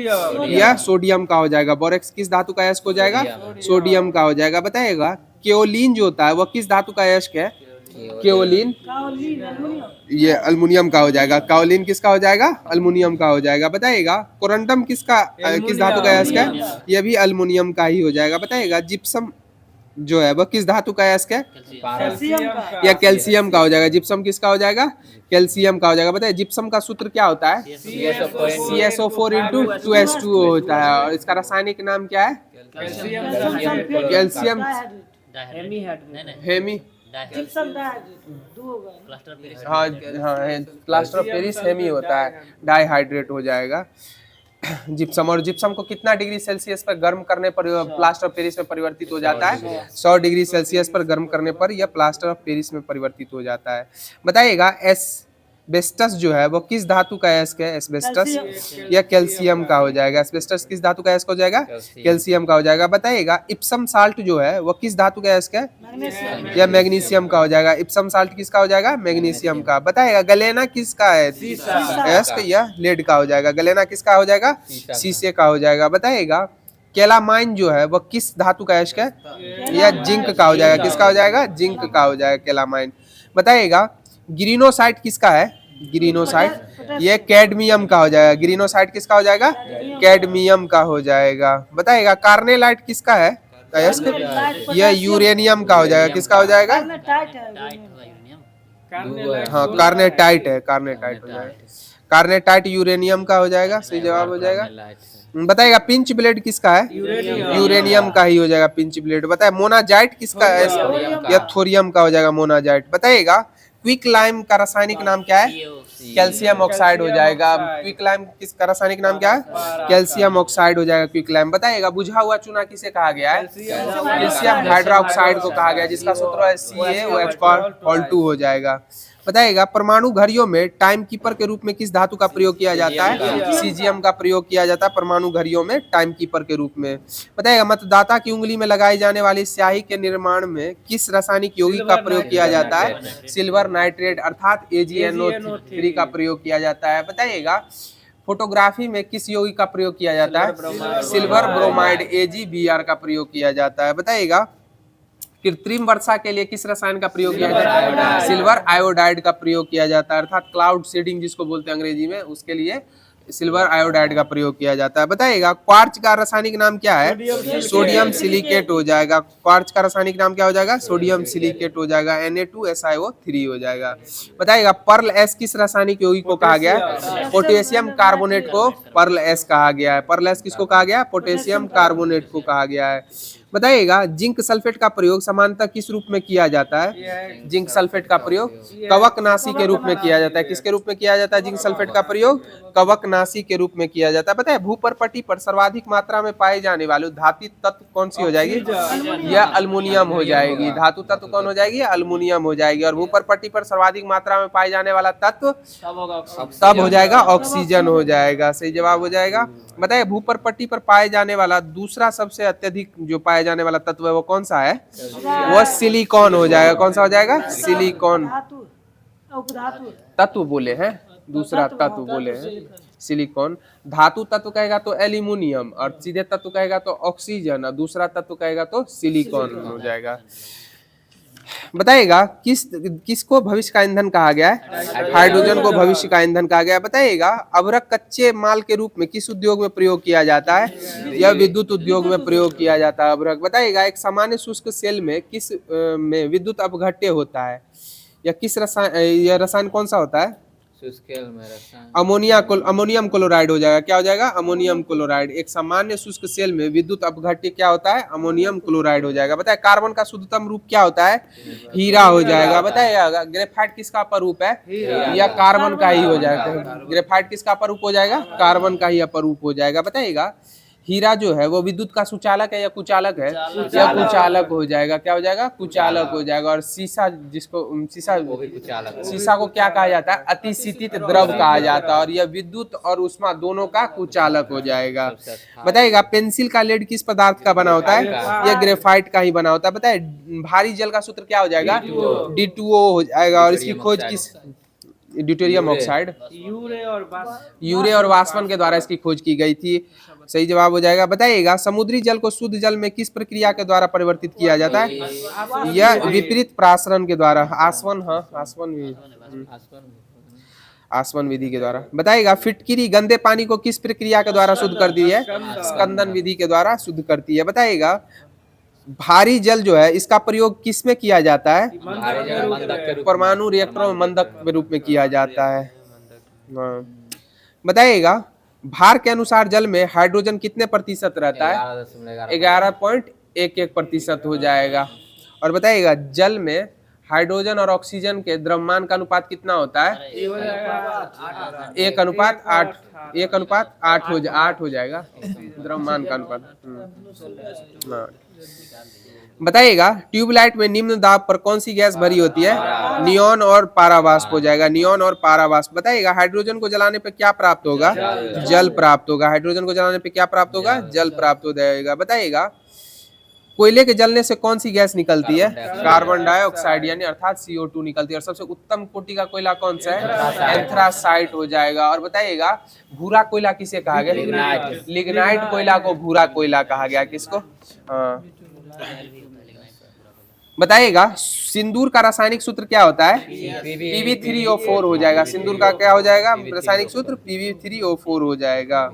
यह सोडियम का हो जाएगा। बोरेक्स किस धातु का अयस्क हो जाएगा? सोडियम का हो जाएगा। बताइएगा केओलिन जो होता है वह किस धातु का अयस्क है? केओलिन ये अल्मुनियम का हो जाएगा। काओलिन किसका हो जाएगा? अल्मुनियम का हो जाएगा। बताइएगा कोरंडम किस धातु का अयस्क है? यह भी अल्मुनियम का ही हो जाएगा। बताइएगा जिप्सम जो है वह किस धातु का अयस्क है? या कैल्शियम का हो जाएगा। जिप्सम किसका हो जाएगा? कैल्शियम का हो जाएगा। बताइए जिप्सम का सूत्र क्या होता है? CSO4 × 2H2O होता है। और इसका रासायनिक नाम क्या है? कैल्शियम हेमी हाँ प्लास्टर ऑफ पेरिस हेमी होता है, डाइहाइड्रेट हो जाएगा जिप्सम। और जिप्सम को कितना डिग्री सेल्सियस पर गर्म करने पर प्लास्टर ऑफ पेरिस में परिवर्तित हो जाता है? 100 डिग्री सेल्सियस पर गर्म करने पर यह प्लास्टर ऑफ पेरिस में परिवर्तित हो जाता है। बताइएगा एस्बेस्टस जो है वो किस धातु का अयस्क है? एस्बेस्टस या कैल्शियम का हो जाएगा। एस्बेस्टस किस धातु का अयस्क हो जाएगा? कैल्शियम का हो जाएगा। बताइएगा इप्सम साल्ट जो है वो किस धातु का अयस्क है? या मैग्नीशियम का हो जाएगा। इप्सम साल्ट किसका हो जाएगा? मैग्नीशियम का। बताइएगा गलेना किसका है? अयस्क या लेड का हो जाएगा। गलेना किसका हो जाएगा? शीशे का हो जाएगा। बताइएगा कैलामाइन जो है वो किस धातु का अयस्क है? या जिंक का हो जाएगा। किसका हो जाएगा? जिंक का हो जाएगा कैलामाइन। बताइएगा ग्रीनोसाइट किसका है? ग्रीनोसाइट ये कैडमियम का हो जाएगा। ग्रीनोसाइट किसका हो जाएगा? कैडमियम का हो जाएगा। बताइएगा कार्नेलाइट किसका है अयस्क? यह यूरेनियम का हो जाएगा। किसका हो जाएगा? हाँ कार्नेटाइट है, कार्नेटाइट हो जाएगा। कार्नेटाइट यूरेनियम का हो जाएगा। सही जवाब हो जाएगा। बताइएगा पिंच ब्लेड किसका है? यूरेनियम का ही हो जाएगा पिंच ब्लेड। बताए मोनाजाइट किसका है? या थोरियम का हो जाएगा मोनाजाइट। बताइएगा क्विक लाइम का रासायनिक नाम क्या है? कैल्शियम ऑक्साइड हो जाएगा। क्विक लाइम किसका रासायनिक नाम क्या है? कैल्शियम ऑक्साइड हो जाएगा क्विक लाइम। बताइएगा बुझा हुआ चूना किसे कहा गया है? कैल्शियम हाइड्रोक्साइड को कहा गया, जिसका सूत्र है CaOH4 हो जाएगा। बताइएगा परमाणु घड़ियों में टाइम कीपर के रूप में किस धातु का प्रयोग किया जाता है? सीजियम का प्रयोग किया जाता है परमाणु घड़ियों में टाइम कीपर के रूप में। बताइएगा मतदाता की उंगली में लगाई जाने वाली स्याही के निर्माण में किस रासायनिक यौगिक का प्रयोग किया जाता है? सिल्वर नाइट्रेट अर्थात AgNO3 का प्रयोग किया जाता है। बताइएगा फोटोग्राफी में किस यौगिक का प्रयोग किया जाता है? सिल्वर ब्रोमाइड AgBr का प्रयोग किया जाता है। बताइएगा कृत्रिम वर्षा के लिए किस रसायन का प्रयोग किया जाता है? सिल्वर आयोडाइड का प्रयोग किया जाता है, अर्थात क्लाउड सीडिंग जिसको बोलते हैं अंग्रेजी में, उसके लिए सिल्वर आयोडाइड का प्रयोग किया जाता है। बताइएगा क्वार्च का रासायनिक नाम क्या है? सोडियम सिलिकेट हो जाएगा। क्वार्च का रासायनिक नाम क्या हो जाएगा? सोडियम सिलिकेट हो जाएगा। Na2SiO3 हो जाएगा। बताइएगा पर्ल एस किस रासायनिक यौगिक को कहा गया है? पोटेशियम कार्बोनेट को पर्ल एस कहा गया है। पर्ल एस किसको कहा गया? पोटेशियम कार्बोनेट को कहा गया है। बताइएगा जिंक सल्फेट का प्रयोग सामान्यतः किस रूप में किया जाता है? जिंक सल्फेट का प्रयोग कवकनाशी के रूप में किया जाता है। किसके रूप में किया जाता है जिंक सल्फेट का प्रयोग? कवकनाशी के रूप में किया जाता है। बताइए भूपर पट्टी पर सर्वाधिक मात्रा में पाए जाने वाले धातु तत्व कौन सी हो जाएगी? यह अल्मुनियम हो जाएगी। धातु तत्व कौन हो जाएगी? अल्मुनियम हो जाएगी। और भूपर पट्टी पर सर्वाधिक मात्रा में पाए जाने वाला तत्व तब हो जाएगा ऑक्सीजन हो जाएगा। सही जवाब हो जाएगा। बताइए भूपर पट्टी पर पाए जाने वाला दूसरा सबसे अत्यधिक जो पाए जाने वाला तत्व है वो कौन सा है? वो सिलिकॉन हो जाएगा। कौन सा हो जाएगा? सिलिकॉन तत्व बोले हैं, दूसरा तत्व बोले हैं सिलिकॉन। धातु तत्व कहेगा तो एल्यूमिनियम, और सीधे तत्व कहेगा तो ऑक्सीजन, और दूसरा तत्व कहेगा तो सिलिकॉन हो जाएगा। बताइएगा किसको भविष्य का ईंधन कहा गया है? हाइड्रोजन को भविष्य का ईंधन कहा गया है। बताइएगा अभ्रक कच्चे माल के रूप में किस उद्योग में प्रयोग किया जाता है? यह विद्युत उद्योग में प्रयोग किया जाता है अभ्रक। बताइएगा एक सामान्य शुष्क सेल में किस में विद्युत अपघट्य होता है? या किस रसायन, यह रसायन कौन सा होता है? अमोनियम क्लोराइड हो जाएगा। क्या हो जाएगा? Ammonium chloride. एक सामान्य शुष्क सेल में विद्युत अपघट्य क्या होता है? अमोनियम क्लोराइड हो जाएगा। बताए कार्बन का शुद्धतम रूप क्या होता है? हीरा हो जाएगा। बताइएगा ग्रेफाइट किसका अपरूप है? या कार्बन का ही हो जाएगा। ग्रेफाइट किसका अपरूप हो जाएगा? कार्बन का ही अपरूप हो जाएगा। बताइएगा हीरा जो है वो विद्युत का सुचालक है या कुचालक है? या कुचालक हो जाएगा। क्या हो जाएगा? कुचालक हो जाएगा। और शीशा जिसको शीशा को क्या कहा जाता है? अतिशीतित द्रव कहा जाता है, और यह विद्युत और उष्मा दोनों का कुचालक हो जाएगा। बताइएगा पेंसिल का लेड किस पदार्थ का बना होता है? यह ग्रेफाइट का ही बना होता है। बताए भारी जल का सूत्र क्या हो जाएगा? D2O हो जाएगा। और इसकी खोज किस ड्यूटेरियम ऑक्साइड यूरे और वाष्पन के द्वारा इसकी खोज की गई थी। सही जवाब हो जाएगा। बताइएगा समुद्री जल को शुद्ध जल में किस प्रक्रिया के द्वारा परिवर्तित किया जाता है? यह विपरीत प्रासरण के द्वारा। आसवन विधि के द्वारा। बताइएगा फिटकिरी गंदे पानी को किस प्रक्रिया के द्वारा शुद्ध कर दी है? स्कंदन विधि के द्वारा शुद्ध करती है। बताइएगा भारी जल जो है इसका प्रयोग किस में किया जाता है? परमाणु रिएक्टरों में मंदक के रूप में किया जाता है। बताइएगा भार के अनुसार जल में हाइड्रोजन कितने प्रतिशत रहता है? 11.11% हो जाएगा। और बताइएगा जल में हाइड्रोजन और ऑक्सीजन के द्रव्यमान का अनुपात कितना होता है? 1:8 हो जाएगा द्रव्यमान का अनुपात। बताइएगा ट्यूबलाइट में निम्न दाब पर कौन सी गैस भरी होती है? नियॉन और पारावाष्प हो जाएगा, नियॉन और पारावाष्प। बताइएगा हाइड्रोजन को जलाने पे क्या प्राप्त होगा? जल प्राप्त होगा। हाइड्रोजन को जलाने पे क्या प्राप्त होगा? जल प्राप्त हो जाएगा। बताइएगा कोयले के जलने से कौन सी गैस निकलती है? कार्बन डाइऑक्साइड यानी अर्थात CO2 निकलती है। और सबसे उत्तम कोटि का कोयला कौन सा है? एंथ्रासाइट हो जाएगा। और बताइएगा भूरा कोयला किसे कहा गया? लिग्नाइट कोयला को भूरा कोयला कहा गया। किसको? हाँ। बताइएगा सिंदूर का रासायनिक सूत्र क्या होता है? Pb3O4 हो जाएगा। सिंदूर का क्या हो जाएगा रासायनिक सूत्र? Pb3O4 हो जाएगा।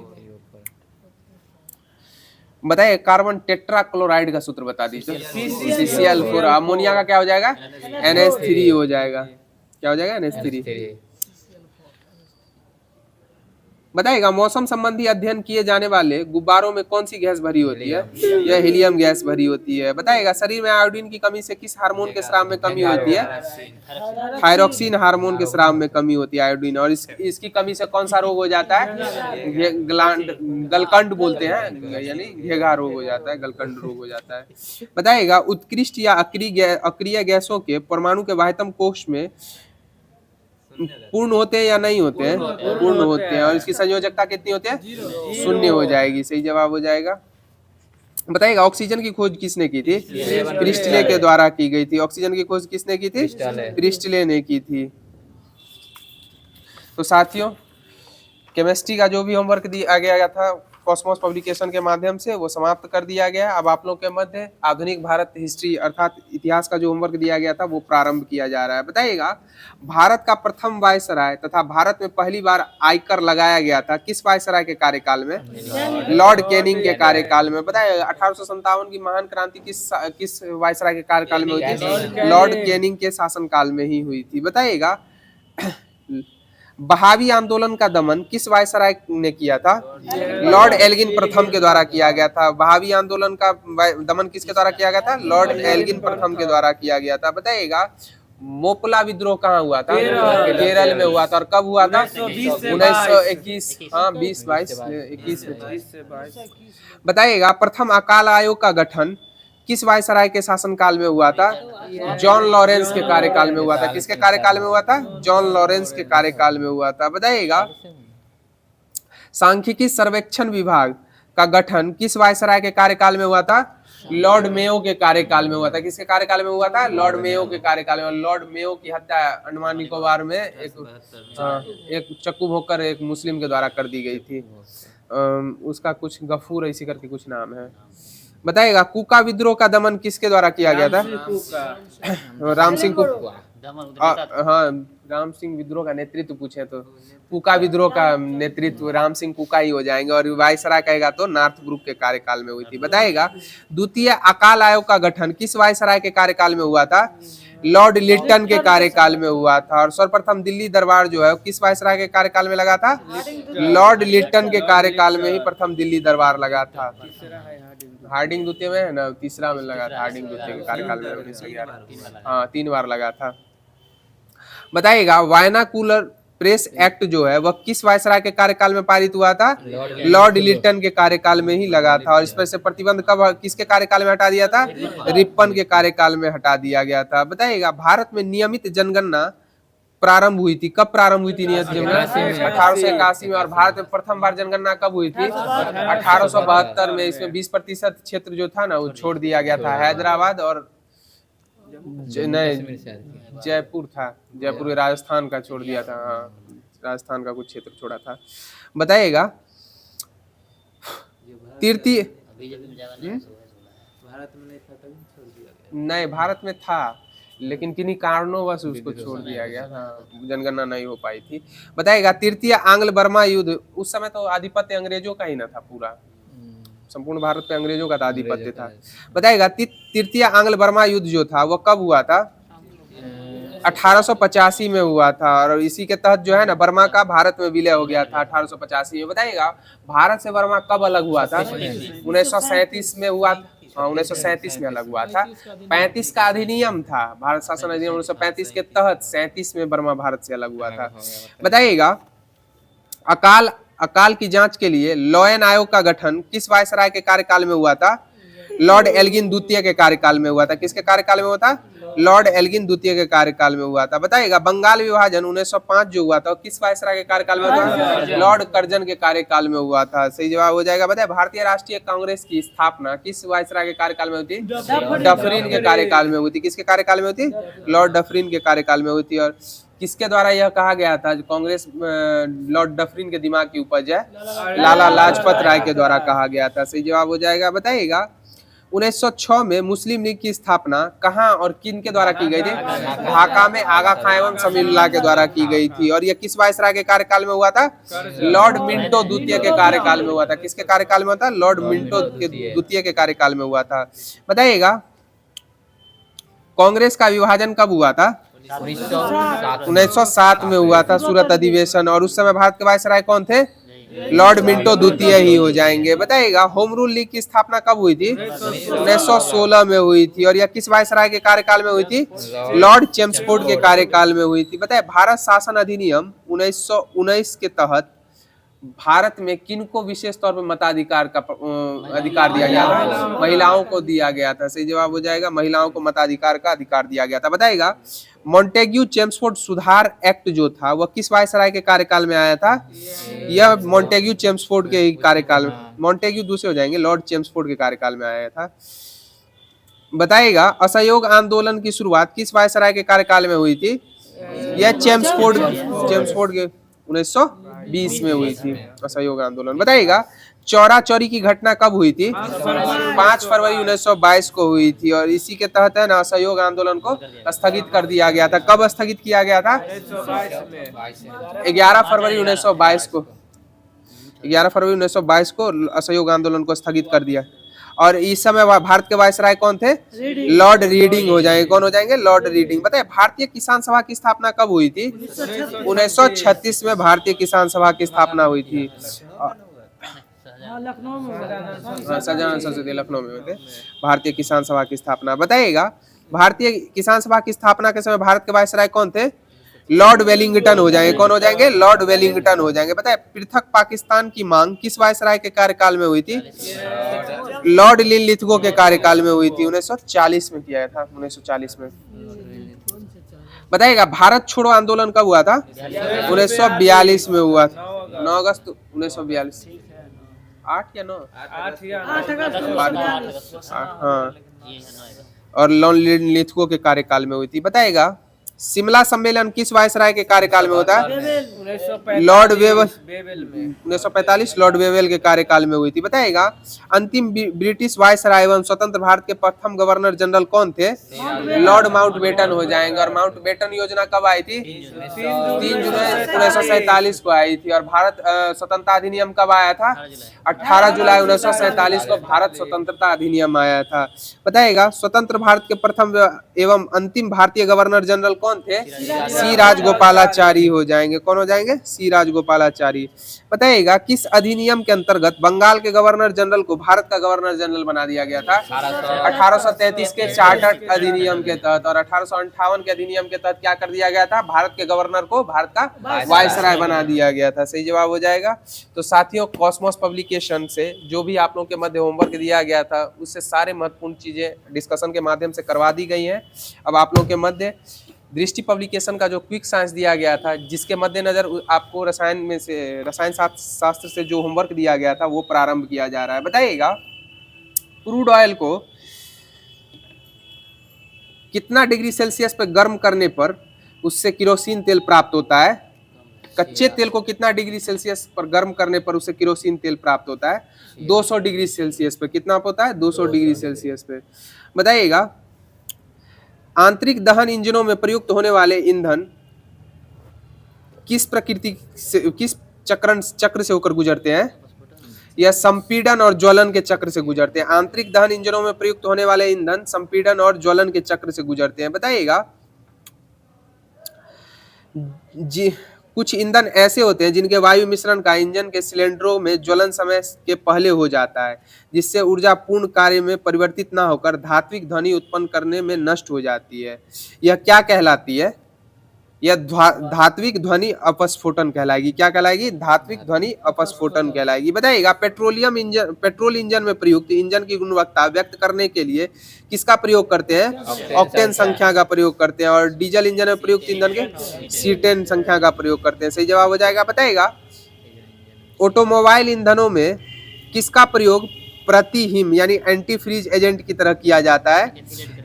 बताइए कार्बन टेट्राक्लोराइड का सूत्र बता दीजिए। CCl4। अमोनिया का क्या हो जाएगा? NH3 हो जाएगा। क्या हो जाएगा? NH3। बताइएगा मौसम संबंधी अध्ययन किए जाने वाले गुब्बारों में कौन सी गैस भरी होती है? यह हीलियम गैस भरी होती है। बताइएगा शरीर में आयोडीन की कमी से किस हार्मोन के स्राव में कमी होती है? थायरॉक्सिन हार्मोन के स्राव में कमी होती है आयोडीन। और इसकी कमी से कौन सा रोग हो जाता है? गलकंड बोलते हैं, यानी घेघा रोग हो जाता है, गलकंड रोग हो जाता है। बताइएगा उत्कृष्ट या अक्रिय गैसों के परमाणु के बाह्यतम कोश में पूर्ण होते हैं या नहीं होते हैं? पूर्ण होते हैं। और इसकी संयोजकता कितनी होती है? 0 हो जाएगी। सही जवाब हो जाएगा। बताइएगा ऑक्सीजन की खोज किसने की थी? क्रिस्टले के द्वारा की गई थी। ऑक्सीजन की खोज किसने की थी? क्रिस्टले ने की थी। तो साथियों केमिस्ट्री का जो भी होमवर्क दिया गया था कॉस्मोस पब्लिकेशन के माध्यम से वो समाप्त कर दिया गया। अब आप लोग के मध्य आधुनिक भारत हिस्ट्री अर्थात इतिहास का जो होमवर्क दिया गया था वो प्रारंभ किया जा रहा है। बताइएगा भारत का प्रथम वायसराय तथा भारत में पहली बार आयकर लगाया गया था किस वायसराय के कार्यकाल में? लॉर्ड कैनिंग के कार्यकाल में। बताइएगा 1857 की महान क्रांति किस वायसराय के कार्यकाल में हुई थी? लॉर्ड कैनिंग के शासनकाल में ही हुई थी। बताइएगा बहावी आंदोलन का दमन किस वायसराय ने किया था? लॉर्ड एल्गिन प्रथम के द्वारा किया गया था। बहावी आंदोलन का दमन किसके द्वारा किया गया था? लॉर्ड एल्गिन प्रथम के द्वारा किया गया था। बताइएगा मोपला विद्रोह कहाँ हुआ था? केरल में हुआ था। और कब हुआ था? 1921। हाँ 21 बताइएगा प्रथम अकाल आयोग का गठन किस वायसराय के शासनकाल में हुआ था? जॉन लॉरेंस के कार्यकाल में हुआ था। किसके कार्यकाल में हुआ था? जॉन लॉरेंस के कार्यकाल में हुआ था। बताइएगा सांख्यिकी सर्वेक्षण विभाग का गठन किस वायसराय के कार्यकाल में हुआ था? लॉर्ड मेयो के कार्यकाल में हुआ था। किसके कार्यकाल में हुआ था? लॉर्ड मेयो के कार्यकाल में। लॉर्ड मेयो की हत्या अंडमान निकोबार में एक चक्कू भोंकर एक मुस्लिम के द्वारा कर दी गई थी। उसका कुछ गफूर ऐसी करके कुछ नाम है। बताइएगा कुका विद्रोह का दमन किसके द्वारा किया गया था? राम सिंह हाँ राम सिंह विद्रोह का नेतृत्व पूछे तो कुका विद्रोह का नेतृत्व राम सिंह कुका ही हो जाएंगे। और वायसराय कहेगा तो नॉर्थ ब्रुक के कार्यकाल में हुई थी। बताइएगा द्वितीय अकाल आयोग का गठन किस वायसराय के कार्यकाल में हुआ था? लॉर्ड लिटन के कार्यकाल में हुआ था। और सर्वप्रथम दिल्ली दरबार जो है किस वायसराय के कार्यकाल में लगा था? लॉर्ड लिटन के कार्यकाल में ही प्रथम दिल्ली दरबार लगा था। हार्डिंग द्वितीय में है ना, तीसरा में लगा था हार्डिंग द्वितीय के कार्यकाल में 1911। हाँ 3 बार लगा था। बताइएगा वायनाकुलर प्रेस एक्ट जो है वह किस वायसराय के कार्यकाल में पारित हुआ था? लॉर्ड लिटन के कार्यकाल में ही लगा था। और इस पर से प्रतिबंध कब किसके कार्यकाल में हटा दिया था? रिपन के कार्यकाल में हटा दिया गया था। बताइएगा भारत में नियमित जनगणना प्रारंभ हुई थी। कब प्रारंभ हुई थी नियमित जनगणना? 1881 में। और भारत में प्रथम बार जनगणना कब हुई थी? 1872 में। इसमें 20% क्षेत्र जो था ना वो छोड़ दिया गया था। हैदराबाद और जयपुर था, जयपुर राजस्थान का छोड़ दिया था। हाँ राजस्थान का कुछ क्षेत्र छोड़ा था। बताइएगा तृतीय नहीं भारत में था लेकिन किन्हीं कारणों से उसको छोड़ दिया गया। हाँ जनगणना नहीं हो पाई थी। बताइएगा तृतीय आंग्ल बर्मा युद्ध, उस समय तो आधिपत्य अंग्रेजों का ही ना था, पूरा संपूर्ण भारत पे अंग्रेजों का आधिपत्य था। बताइएगा तृतीय आंग्ल बर्मा युद्ध जो था वो कब हुआ था? 1885 में हुआ था। और इसी के तहत जो है ना बर्मा का भारत में विलय हो गया था 1885 में। बताइएगा भारत से बर्मा कब अलग हुआ था? 1937 में हुआ था। हाँ 1937 में अलग हुआ था। 35 का अधिनियम था, भारत शासन अधिनियम 1935 के तहत 37 में बर्मा भारत से अलग हुआ था। बताइएगा अकाल की जांच के लिए लॉयन आयोग का गठन किस वायसराय के कार्यकाल में हुआ था? लॉर्ड एल्गिन द्वितीय के कार्यकाल में हुआ था। किसके कार्यकाल में हुआ था? लॉर्ड एल्गिन द्वितीय के कार्यकाल में हुआ था। बताइएगा बंगाल विभाजन 1905 जो हुआ था किस वायसराय के कार्यकाल में हुआ था? लॉर्ड कर्जन के कार्यकाल में हुआ था। सही जवाब हो जाएगा। बताइए भारतीय राष्ट्रीय कांग्रेस की स्थापना किस वायसराय के कार्यकाल में हुई थी? डफरिन के कार्यकाल में हुई थी। किसके कार्यकाल में हुई थी? लॉर्ड डफरिन के कार्यकाल में हुई थी। और किसके द्वारा यह कहा गया था? कांग्रेस लॉर्ड डफरिन के दिमाग की उपज है, लाला लाजपत राय के द्वारा कहा गया था। सही जवाब हो जाएगा। बताइएगा 1906 में मुस्लिम लीग की स्थापना कहां और किन के द्वारा की गई थी? ढाका में आगा खां एवं समीउल्लाह के द्वारा की गई थी। और यह किस वायसराय के कार्यकाल में हुआ था? लॉर्ड मिंटो द्वितीय के कार्यकाल में हुआ था। किसके कार्यकाल में हुआ था? लॉर्ड मिंटो द्वितीय के कार्यकाल में हुआ था। बताइएगा कांग्रेस का विभाजन कब हुआ था? 1907 में हुआ था, सूरत अधिवेशन। और उस समय भारत के वायसराय कौन थे? लॉर्ड मिंटो द्वितीय ही हो जाएंगे। बताइएगा होम रूल लीग की स्थापना कब हुई थी? 1916 में हुई थी। और यह किस वायसराय के कार्यकाल में हुई थी? लॉर्ड चेम्सफोर्ड के कार्यकाल में हुई थी। बताइए भारत शासन अधिनियम 1919 के तहत भारत में किनको विशेष तौर पर मताधिकार का अधिकार दिया गया था? महिलाओं को दिया गया था। सही जवाब हो जाएगा। महिलाओं को मताधिकार का अधिकार दिया गया था। बताइएगा मॉन्टेग्यू चेम्सफोर्ड सुधार एक्ट जो था वह किस वायसराय के कार्यकाल में आया था? यह मॉन्टेग्यू चेम्सफोर्ड के कार्यकाल में, मॉन्टेग्यू दूसरे हो जाएंगे, लॉर्ड चेम्सफोर्ड के कार्यकाल में आया था। बताइएगा असहयोग आंदोलन की शुरुआत किस वायसराय के कार्यकाल में हुई थी? यह चेम्सफोर्ड के 1920 में हुई थी असहयोग आंदोलन। बताइएगा चौरा चौरी की घटना कब हुई थी? 5 फरवरी 1922 को हुई थी। और इसी के तहत है ना असहयोग आंदोलन को स्थगित कर दिया गया था। कब स्थगित किया गया था? 11 फरवरी 1922 को। 11 फरवरी 1922 को असहयोग आंदोलन को स्थगित कर दिया। और इस समय भारत के वायसराय कौन थे? लॉर्ड रीडिंग हो जाएंगे। कौन हो जाएंगे? Lord reading. बताइए भारतीय किसान सभा की स्थापना कब हुई थी? 1936 में भारतीय किसान सभा की स्थापना हुई थी। लखनऊ में, सजानंद संसदीय लखनऊ में थे भारतीय किसान सभा की स्थापना। बताइएगा भारतीय किसान सभा की स्थापना के समय भारत के वायसराय कौन थे? लॉर्ड वेलिंगटन हो जाएंगे। कौन हो जाएंगे? लॉर्ड वेलिंगटन हो जाएंगे। बताए पृथक पाकिस्तान की मांग किस वायसराय के कार्यकाल में हुई थी? लॉर्ड लिनलिथगो के कार्यकाल में हुई थी। 1940 में किया था, 1940 में। बताइएगा भारत छोड़ो आंदोलन कब हुआ था? 1942 में हुआ था, 9 अगस्त 1942। 8 या 9? 8 हाँ। और लॉर्ड लिनलिथगो के कार्यकाल में हुई थी। बताइएगा शिमला सम्मेलन किस वायसराय के कार्यकाल में होता है? लॉर्ड वेवेल 1945 लॉर्ड वेवेल के कार्यकाल में हुई थी। बताइएगा अंतिम ब्रिटिश वायसराय एवं स्वतंत्र भारत के प्रथम गवर्नर जनरल कौन थे? लॉर्ड माउंटबेटन हो जाएंगे। और माउंटबेटन योजना कब आई थी? 3 जुलाई 1947 को आई थी। और भारत स्वतंत्रता अधिनियम कब आया था? 18 जुलाई 1947 को भारत स्वतंत्रता अधिनियम आया था। बताइएगा स्वतंत्र भारत के प्रथम एवं अंतिम भारतीय गवर्नर जनरल कौन थे? सी राजगोपालाचारी हो जाएंगे। कौन हो जाएंगे? सी राजगोपालाचारी। बताइएगा किस अधिनियम के अंतर्गत बंगाल के गवर्नर जनरल को भारत का गवर्नर जनरल बना दिया गया था? 1833 के चार्टर अधिनियम के तहत। और 1858 के अधिनियम के तहत क्या कर दिया गया था? भारत के गवर्नर को भारत का वायसराय बना दिया गया था। सही जवाब हो जाएगा। तो साथियों कॉस्मोस पब्लिकेशन से जो भी आप लोगों के मध्य होमवर्क दिया गया था उससे सारे महत्वपूर्ण चीजें डिस्कशन के माध्यम से करवा दी गई हैं। अब आप लोगों के मध्य दृष्टि पब्लिकेशन का जो क्विक साइंस दिया गया था जिसके मद्देनजर आपको रसायन शास्त्र से जो होमवर्क दिया गया था वो प्रारंभ किया जा रहा है। बताइएगा क्रूड ऑयल को कितना डिग्री सेल्सियस पर गर्म करने पर उससे केरोसिन तेल प्राप्त होता है? कच्चे तेल को कितना डिग्री सेल्सियस पर गर्म करने पर उससे केरोसिन तेल प्राप्त होता है? 200 डिग्री सेल्सियस पे। कितना होता है? 200 डिग्री सेल्सियस पे। बताइएगा आंतरिक दहन इंजनों में प्रयुक्त होने वाले ईंधन किस प्रकृति से, किस चक्र से होकर गुजरते हैं? यह संपीड़न और ज्वलन के चक्र से गुजरते हैं। आंतरिक दहन इंजनों में प्रयुक्त होने वाले ईंधन संपीड़न और ज्वलन के चक्र से गुजरते हैं। बताइएगा जी कुछ ईंधन ऐसे होते हैं जिनके वायु मिश्रण का इंजन के सिलेंडरों में ज्वलन समय के पहले हो जाता है जिससे ऊर्जा पूर्ण कार्य में परिवर्तित ना होकर धात्विक ध्वनि उत्पन्न करने में नष्ट हो जाती है। यह क्या कहलाती है? यह धात्विक ध्वनि अपस्फोटन कहलाएगी। क्या कहलाएगी? धात्विक ध्वनि अपस्फोटन कहलाएगी। बताइएगा पेट्रोल इंजन में प्रयुक्त इंजन की गुणवत्ता व्यक्त करने के लिए किसका प्रयोग करते हैं? ऑक्टेन संख्या का प्रयोग करते हैं। और डीजल इंजन में प्रयुक्त ईंधन के सीटेन संख्या का प्रयोग करते हैं। सही जवाब हो जाएगा। बताइएगा ऑटोमोबाइल ईंधनों में किसका प्रयोग प्रतिहिम यानी एंटी फ्रीज एजेंट की तरह किया जाता है?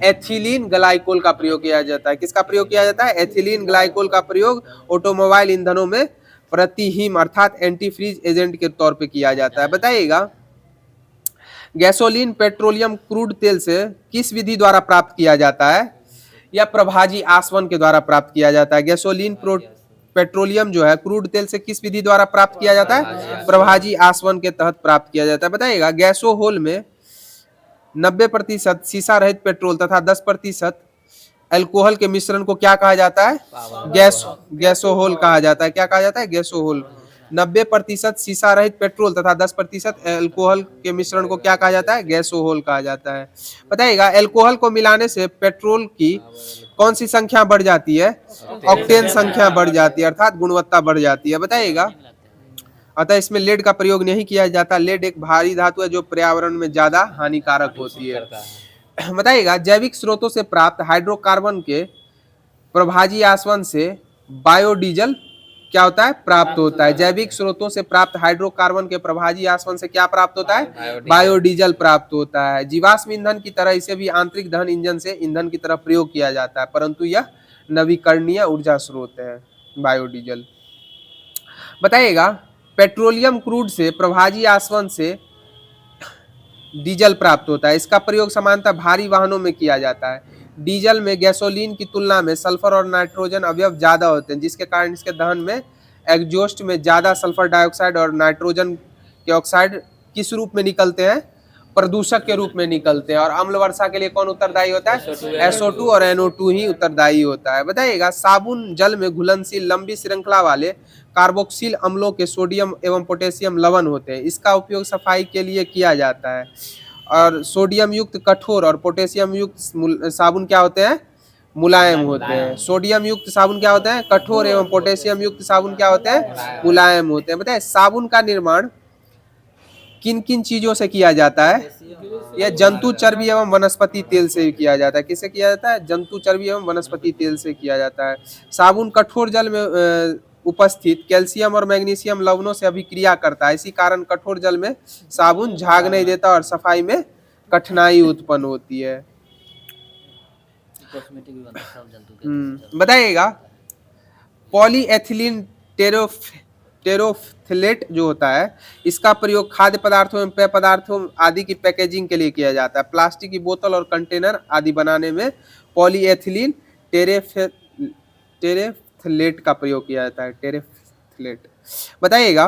एथिलीन ग्लाइकोल का प्रयोग किया जाता है। किसका प्रयोग किया जाता है? एथिलीन ग्लाइकोल का प्रयोग ऑटोमोबाइल ईंधनों में प्रतिहिम अर्थात एंटी फ्रीज एजेंट के तौर पे किया जाता है। बताइएगा गैसोलीन पेट्रोलियम क्रूड तेल से किस विधि द्वारा प्राप्त किया जाता है? या प्रभाजी आसवन के द्वारा प्राप्त किया जाता है। गैसोलीन पेट्रोलियम जो है क्रूड तेल से किस विधि द्वारा प्राप्त किया जाता है? प्रभाजी आसवन के तहत प्राप्त किया जाता है। बताइएगा गैसोहोल में 90% सीसा रहित पेट्रोल तथा 10% अल्कोहल के मिश्रण को क्या कहा जाता है? गैसोहोल कहा जाता है। क्या कहा जाता है? गैसोहोल। 90% सीसा रहित पेट्रोल तथा 10% अल्कोहल के मिश्रण को क्या कहा जाता है? गैसोहोल कहा जाता है। बताइएगा अल्कोहल को मिलाने से पेट्रोल की कौन सी संख्या बढ़ जाती है? ऑक्टेन संख्या बढ़ जाती है अर्थात गुणवत्ता बढ़ जाती है। बताइएगा अतः इसमें लेड का प्रयोग नहीं किया जाता। लेड एक भारी धातु है जो पर्यावरण में ज्यादा हानिकारक होती है। बताइएगा जैविक स्रोतों से प्राप्त हाइड्रोकार्बन के प्रभाजी आसवन से बायोडीजल क्या होता है? प्राप्त होता है। जैविक स्रोतों से प्राप्त हाइड्रोकार्बन के प्रभाजी आसवन से क्या प्राप्त होता है? बायोडीजल प्राप्त होता है। जीवाश्म ईंधन की तरह इसे भी आंतरिक दहन इंजन से ईंधन की तरह प्रयोग किया जाता है, परंतु यह नवीकरणीय ऊर्जा स्रोत है बायोडीजल। बताइएगा पेट्रोलियम क्रूड से प्रभाजी आसवन से डीजल प्राप्त होता है। इसका प्रयोग सामान्यतः भारी वाहनों में किया जाता है। डीजल में गैसोलीन की तुलना में सल्फर और नाइट्रोजन अवयव ज्यादा होते हैं, जिसके कारण इसके दहन में एग्जॉस्ट में ज्यादा सल्फर डाइऑक्साइड और नाइट्रोजन के ऑक्साइड किस रूप में निकलते हैं? प्रदूषक के रूप में निकलते हैं। और अम्ल वर्षा के लिए कौन उत्तरदायी होता है? SO2 और NO2 ही उत्तरदायी होता है। बताइएगा साबुन जल में घुलनशील लंबी श्रृंखला वाले कार्बोक्सिल अम्लों के सोडियम एवं पोटेशियम लवण होते हैं। इसका उपयोग सफाई के लिए किया जाता है। और सोडियम युक्त कठोर और पोटेशियम युक्त साबुन क्या होते हैं? मुलायम होते हैं। सोडियम युक्त साबुन क्या होते हैं? कठोर एवं पोटेशियम युक्त साबुन क्या होते हैं? मुलायम होते हैं। बताइए साबुन का निर्माण किन किन चीजों से किया जाता है? यह जंतु चर्बी एवं वनस्पति तेल से किया जाता है। किससे किया जाता है? जंतु चर्बी एवं वनस्पति तेल से किया जाता है। साबुन कठोर जल में उपस्थित कैल्शियम और मैग्नीशियम लवणों से अभिक्रिया करता है। इसी कारण कठोर जल में साबुन झाग नहीं देता और सफाई में कठिनाई उत्पन्न होती है। बताइएगा पॉलीएथिलीन टेरोफ्थलेट जो होता है इसका प्रयोग खाद्य पदार्थों एवं पेय पदार्थों आदि की पैकेजिंग के लिए किया जाता है। प्लास्टिक की बोतल और कंटेनर आदि बनाने में पॉलीएथिलीन टेरेफ्थलेट का प्रयोग किया जाता है। टेरेफ्थलेट। बताइएगा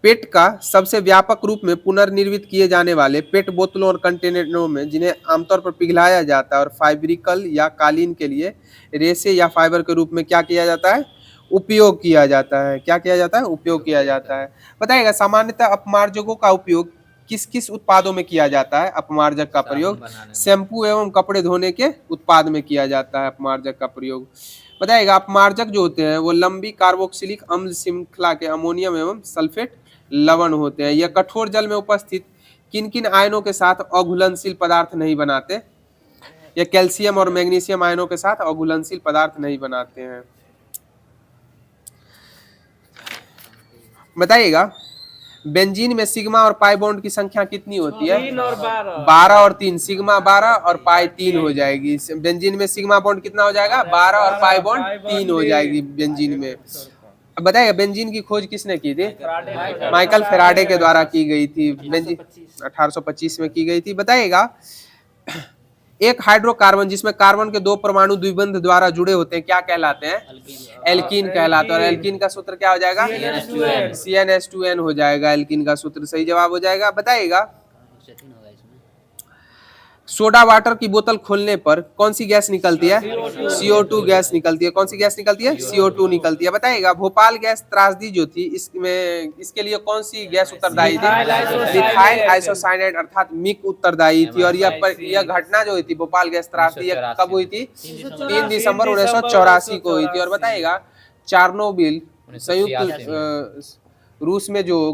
पेट का सबसे व्यापक रूप में पुनर्निर्मित किए जाने वाले पेट बोतलों और कंटेनरों में जिन्हें आमतौर पर पिघलाया जाता है और फाइब्रिकल या कालीन के लिए रेशे या फाइबर के रूप में क्या किया जाता है? उपयोग किया जाता है। क्या किया जाता है? उपयोग किया जाता है। बताइएगा सामान्यतः अपमार्जकों का उपयोग किस किस उत्पादों में किया जाता है? अपमार्जक का प्रयोग शैम्पू एवं कपड़े धोने के उत्पाद में किया जाता है अपमार्जक का प्रयोग। बताइएगा अपमार्जक जो होते हैं वो लंबी कार्बोक्सिलिक अम्ल श्रृंखला के अमोनियम एवं सल्फेट लवण होते हैं। यह कठोर जल में उपस्थित किन किन आयनों के साथ अघुलनशील पदार्थ नहीं बनाते? यह कैल्शियम और मैग्नीशियम आयनों के साथ अघुलनशील पदार्थ नहीं बनाते हैं। बताइएगा बेंजीन में सिग्मा और पाई बॉन्ड की संख्या कितनी होती है? 12 और 3। सिग्मा 12 और पाई 3 हो जाएगी। बेंजीन में सिग्मा बॉन्ड कितना हो जाएगा? 12 और पाई बॉन्ड 3 हो जाएगी बेंजीन में। अब बताइएगा बेंजीन की खोज किसने की थी? माइकल फेराडे के द्वारा की गई थी। बेंजीन 1825 में की गई थी। बताइएगा एक हाइड्रोकार्बन जिसमें कार्बन के 2 परमाणु द्विबंध द्वारा जुड़े होते हैं क्या कहलाते हैं? एल्कीन कहलाते हैं। और एल्कीन का सूत्र क्या हो जाएगा? CnH2n हो जाएगा एल्कीन का सूत्र। सही जवाब हो जाएगा। बताइएगा सोडा वाटर की बोतल खोलने पर कौन सी गैस निकलती है? CO2 गैस निकलती है। कौन सी गैस निकलती है? CO2 निकलती है। बताइएगा भोपाल गैस त्रासदी जो थी इसमें इसके लिए कौन सी गैस उत्तरदायी थी? मिथाइल आइसोसाइनेट अर्थात मिक उत्तरदायी थी। और यह घटना जो हुई थी भोपाल गैस त्रासदी कब हुई थी? 3 दिसंबर 1984 को हुई थी। और बताइएगा चार्नोबिल संयुक्त रूस में जो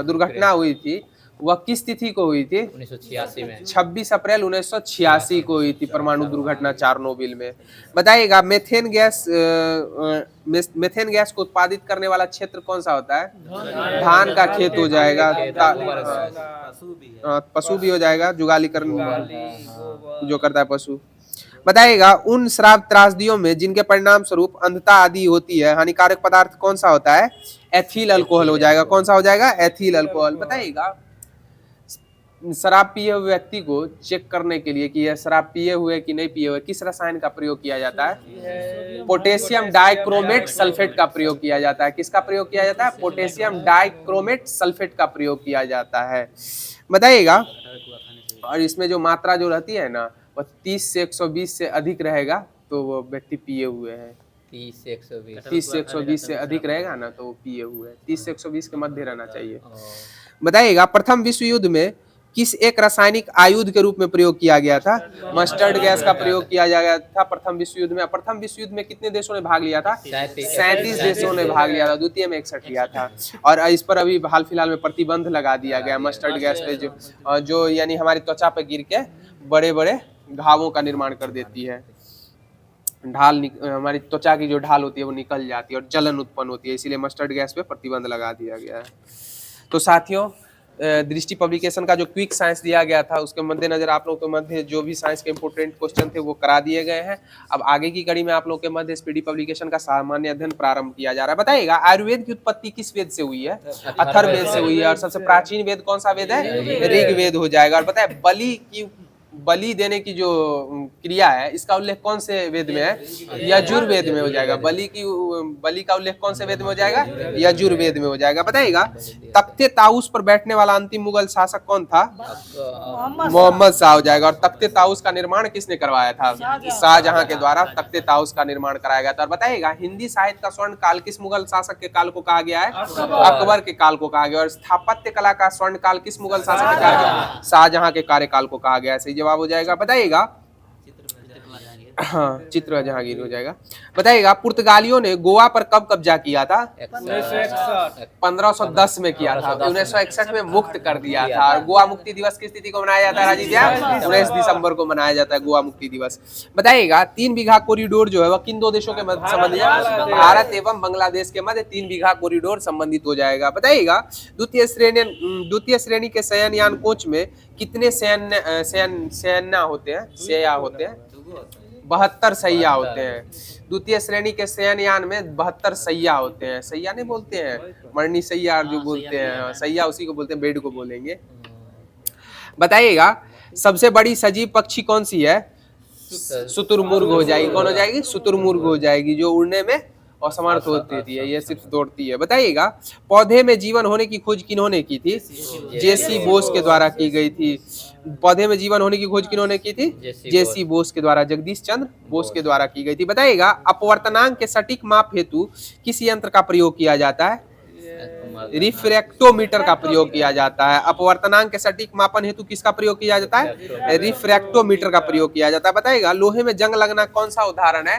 दुर्घटना हुई थी वह किस तिथि को हुई थी? 1986 में। 26 अप्रैल 1986 को हुई थी परमाणु दुर्घटना चार्नोबिल में। बताइएगा मेथेन गैस को उत्पादित करने वाला क्षेत्र कौन सा होता है? धान का खेत हो जाएगा। पशु भी हो जाएगा, जुगालीकरण जो करता है पशु। बताइएगा उन शराब त्रासदियों में जिनके परिणाम स्वरूप अंधता आदि होती है हानिकारक पदार्थ कौन सा होता है? एथिल अल्कोहल हो जाएगा। कौन सा हो जाएगा? Ethyl alcohol. बताइएगा शराब पिए हुए व्यक्ति को चेक करने के लिए कि यह शराब पिए हुए कि नहीं पिए हुए किस रसायन का प्रयोग किया जाता है? पोटेशियम डाइक्रोमेट सल्फेट का प्रयोग किया जाता है। किसका प्रयोग किया जाता है? पोटेशियम डाइक्रोमेट सल्फेट का प्रयोग किया जाता है। बताइएगा और इसमें जो मात्रा जो रहती है ना वह 30 से 120 से अधिक रहेगा तो वो व्यक्ति पिए हुए हैं। 30 से 120 30 से 120 से अधिक रहेगा ना तो वो पिए हुए हैं। 30 से 120 के मध्य रहना चाहिए। बताइएगा प्रथम विश्व युद्ध में किस एक रासायनिक आयुध के रूप में प्रयोग किया गया था? मस्टर्ड गैस का प्रयोग किया गया था प्रथम विश्व युद्ध में। प्रथम विश्व युद्ध में कितने देशों ने भाग लिया था? 37 देशों ने भाग लिया था। द्वितीय में 61 लिया था। और इस पर अभी हाल फिलहाल में प्रतिबंध लगा दिया गया मस्टर्ड गैस पे जो यानी हमारी त्वचा पे गिर के बड़े बड़े घावों का निर्माण कर देती है। हमारी त्वचा की जो ढाल होती है वो निकल जाती है और जलन उत्पन्न होती है, इसीलिए मस्टर्ड गैस पे प्रतिबंध लगा दिया गया है। तो साथियों दृष्टि पब्लिकेशन का जो क्विक साइंस दिया गया था उसके मद्देनजर आप लोगों के मध्य जो भी साइंस के इंपोर्टेंट क्वेश्चन थे वो करा दिए गए हैं। अब आगे की कड़ी में आप लोगों के मध्य स्पीडी पब्लिकेशन का सामान्य अध्ययन प्रारंभ किया जा रहा है। बताइएगा आयुर्वेद की उत्पत्ति किस वेद से हुई है? अथर्ववेद से हुई है। और सबसे प्राचीन वेद कौन सा वेद है? ऋग्वेद हो जाएगा। और पता है बलि देने की जो क्रिया है इसका उल्लेख कौन से वेद में है? यजुर्वेद में हो जाएगा। बलि का उल्लेख कौन से वेद में हो जाएगा? यजुर्वेद में हो जाएगा। बताइएगा तख्ते ताउस पर बैठने वाला अंतिम मुगल शासक कौन था? मोहम्मद शाह हो जाएगा। और तख्ते ताउस का निर्माण किसने करवाया था? शाहजहां के द्वारा तख्ते ताउस का निर्माण कराया गया था। और बताइएगा हिंदी साहित्य का स्वर्ण काल किस मुगल शासक के काल को कहा गया है? अकबर के काल को कहा गया। और स्थापत्य कला का स्वर्ण काल किस मुगल शासक के काल? शाहजहां के कार्यकाल को कहा गया है। सही जवाब हो जाएगा। बताइएगा हाँ चित्र जहांगीर हो जाएगा। बताइएगा पुर्तगालियों ने गोवा पर कब कब्जा किया था? 1510 में किया था। 1961 में मुक्त कर दिया था। और गोवा मुक्ति दिवस किस तिथि को मनाया जाता है राजीव भैया? 19 दिसंबर को मनाया जाता है गोवा मुक्ति दिवस। बताइएगा 3 बीघा कॉरिडोर जो है वह किन दो देशों के मध्य संबंधित है? भारत एवं बांग्लादेश के मध्य 3 बीघा कॉरिडोर संबंधित हो जाएगा। बताइएगा द्वितीय श्रेणी के शयनयान कोच में कितने शयन होते हैं? 72 सैया होते हैं। द्वितीय श्रेणी के शयनयान में 72 सैया होते हैं। सैया नहीं बोलते हैं, मरनी सैया जो बोलते हैं, सैया उसी को बोलते हैं, बेड को बोलेंगे। बताइएगा सबसे बड़ी सजीव पक्षी कौन सी है? शुतुरमुर्ग हो जाएगी। कौन हो जाएगी? शुतुरमुर्ग हो जाएगी, जो उड़ने में असमर्थ होती है, ये सिर्फ दौड़ती है। बताइएगा पौधे में जीवन होने की खोज किन्होंने की थी? जेसी बोस के द्वारा की गई थी। पौधे में जीवन होने की खोज किन्होंने की थी? जेसी बोस के द्वारा, जगदीश चंद्र बोस के द्वारा की गई थी। बताइएगा अपवर्तनांक के सटीक माप हेतु किस यंत्र का प्रयोग किया जाता है? रिफ्रैक्टोमीटर का प्रयोग किया जाता है। अपवर्तनांक के सटीक मापन हेतु किसका प्रयोग किया जाता है? रिफ्रैक्टोमीटर का प्रयोग किया जाता है। बताइएगा लोहे में जंग लगना कौन सा उदाहरण है?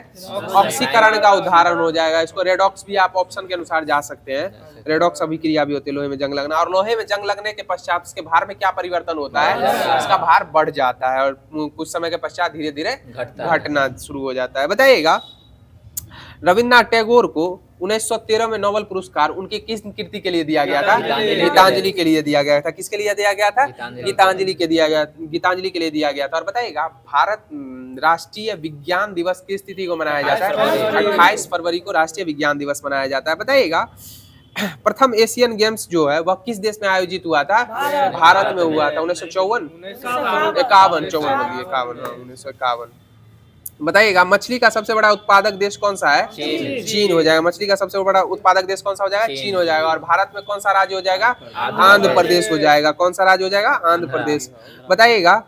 ऑक्सीकरण का उदाहरण हो जाएगा। इसको रेडॉक्स भी आप ऑप्शन के अनुसार जा सकते हैं। रेडॉक्स अभिक्रिया भी होती है लोहे में जंग लगना। और लोहे में जंग लगने के पश्चात इसके भार में क्या परिवर्तन होता है? इसका भार बढ़ जाता है और कुछ समय के पश्चात धीरे धीरे घटना शुरू हो जाता है। बताइएगा रविन्द्रनाथ टैगोर को 1913 में नोबेल पुरस्कार उनकी किस कृति के लिए दिया गया था? गीतांजलि के लिए दिया गया था। किसके लिए दिया गया था? गीतांजलि के लिए दिया गया था। और बताइएगा भारत राष्ट्रीय विज्ञान दिवस किस तिथि को मनाया जाता है? 28 फरवरी को राष्ट्रीय विज्ञान दिवस मनाया जाता है। बताइएगा प्रथम एशियन गेम्स जो है वह किस देश में आयोजित हुआ था? भारत में हुआ था। 1951। बताइएगा मछली का सबसे बड़ा उत्पादक देश कौन सा है? चीन हो जाएगा। मछली का सबसे बड़ा उत्पादक देश कौन सा हो जाएगा? चीन हो जाएगा। और भारत में कौन सा राज्य हो जाएगा? आंध्र प्रदेश हो जाएगा। कौन सा राज्य हो जाएगा? आंध्र प्रदेश। बताइएगा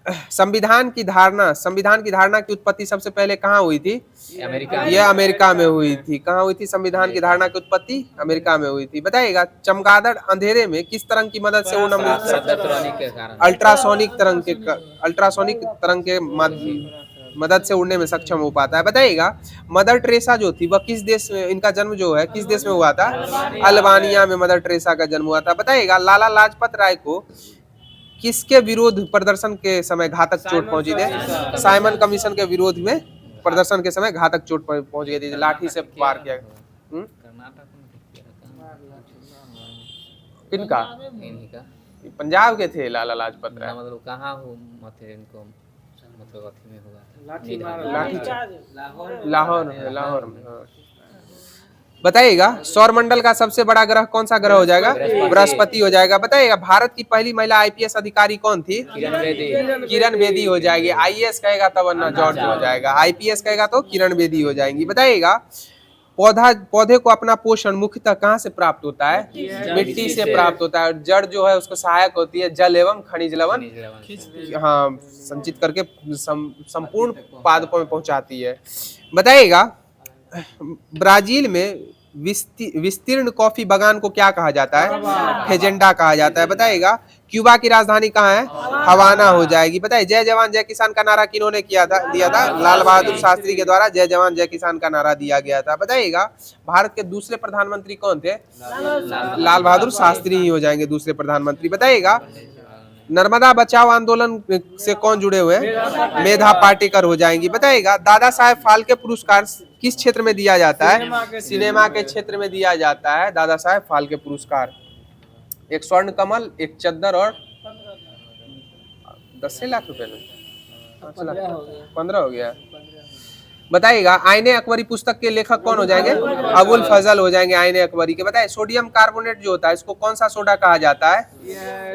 संविधान की धारणा की उत्पत्ति सबसे पहले कहाँ हुई थी? अमेरिका ये अमेरिका में हुई थी। कहाँ हुई थी संविधान की धारणा की उत्पत्ति? अमेरिका में हुई थी। बताइएगा चमगादड़ अंधेरे में किस तरंग की मदद से उड़ना शब्दध्वनि के कारण अल्ट्रासोनिक तरंग के मदद से उड़ने में सक्षम हो पाता है। बताइएगा मदर टेरेसा जो थी वह किस देश में, इनका जन्म जो है किस देश में हुआ था? अल्बानिया में मदर टेरेसा का जन्म हुआ था। बताइएगा लाला लाजपत राय को किसके विरोध प्रदर्शन के समय घातक चोट पहुंची थी? साइमन कमीशन के विरोध में प्रदर्शन के समय घातक चोट पहुंच गई थी, लाठी से वार किया। कर्नाटक में किनका? इन्हीं का पंजाब के थे लाला लाजपत राय। मतलब कहाँ हो मत इनको मतलब अथी में हुआ लाठी लाहौर में। हाँ। बताइएगा सौरमंडल का सबसे बड़ा ग्रह कौन सा ग्रह हो जाएगा? बृहस्पति हो जाएगा। बताइएगा भारत की पहली महिला आईपीएस अधिकारी कौन थी? किरण बेदी हो जाएगी। आईएएस कहेगा तब अन्ना जॉर्ज हो जाएगा, आईपीएस कहेगा तो किरण बेदी हो जाएंगी। बताइएगा पौधे को अपना पोषण मुख्यतः कहाँ से प्राप्त होता है? मिट्टी से प्राप्त होता है। और जड़ जो है उसको सहायक होती है जल एवं खनिज लवण, हाँ, संचित करके संपूर्ण पादपों में पहुंचाती है। बताइएगा ब्राजील में विस्तीर्ण कॉफी बागान को क्या कहा जाता है? फेजेंडा कहा जाता है। बताइएगा क्यूबा की राजधानी कहाँ है? हवाना हो जाएगी। बताइए जय जवान जय किसान का नारा किन्होंने दिया था? लाल बहादुर शास्त्री के द्वारा जय जवान जय किसान का नारा दिया गया था। बताइएगा भारत के दूसरे प्रधानमंत्री कौन थे? लाल बहादुर शास्त्री ही हो जाएंगे दूसरे प्रधानमंत्री। बताइएगा नर्मदा बचाओ आंदोलन से कौन जुड़े हुए हैं? मेधा पाटेकर हो जाएंगी। बताइएगा दादा साहेब फाल्के पुरस्कार किस क्षेत्र में दिया जाता है? सिनेमा के क्षेत्र में दिया जाता है दादा साहेब फाल्के पुरस्कार। एक स्वर्ण कमल, एक चद्दर और 10 लाख रुपए में 15 हो गया। बताइएगा आईने अकबरी पुस्तक के लेखक कौन हो जाएंगे? अबुल फजल हो जाएंगे आईने अकबरी के। बताइए सोडियम कार्बोनेट जो होता है इसको कौन सा सोडा कहा जाता है?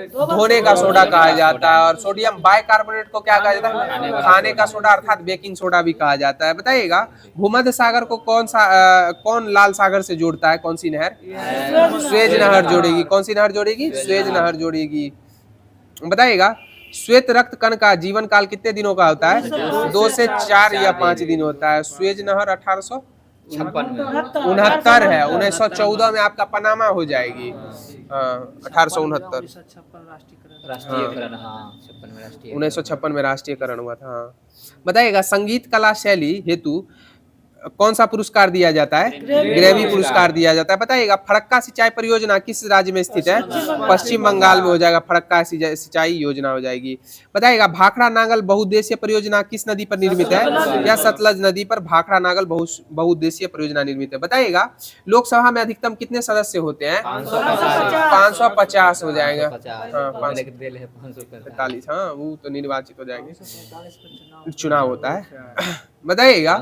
धोने का सोडा कहा जाता है। और सोडियम बाइकार्बोनेट को क्या कहा जाता है? खाने का सोडा अर्थात बेकिंग सोडा भी कहा जाता है। बताइएगा भूमध्य सागर को कौन लाल सागर से जोड़ता है? कौन सी नहर? स्वेज नहर जोड़ेगी। कौन सी नहर जोड़ेगी? स्वेज नहर जोड़ेगी। बताइएगा श्वेत रक्त कण का जीवन काल कितने दिनों का होता है? 2 से 4 या 5 दिन होता है। स्वेज नहर 1869 है। 1914 में आपका पनामा हो जाएगी। 1869 1956 में राष्ट्रीयकरण हुआ था। बताइएगा संगीत कला शैली हेतु कौन सा पुरस्कार दिया जाता है? ग्रैमी पुरस्कार दिया जाता है। बताइएगा फरक्का सिंचाई परियोजना किस राज्य में स्थित है? पश्चिम बंगाल में हो जाएगा। फरक्का सिंचाई योजना हो जाएगी। बताइएगा भाखड़ा नागल बहुउद्देशीय परियोजना किस नदी पर निर्मित है? या सतलज नदी पर भाखड़ा नागल बहुउद्देशीय परियोजना निर्मित है। बताइएगा लोकसभा में अधिकतम कितने सदस्य होते हैं? 550 हो जाएगा। 45, हाँ वो तो निर्वाचित हो जाएंगे, चुनाव होता है। बताइएगा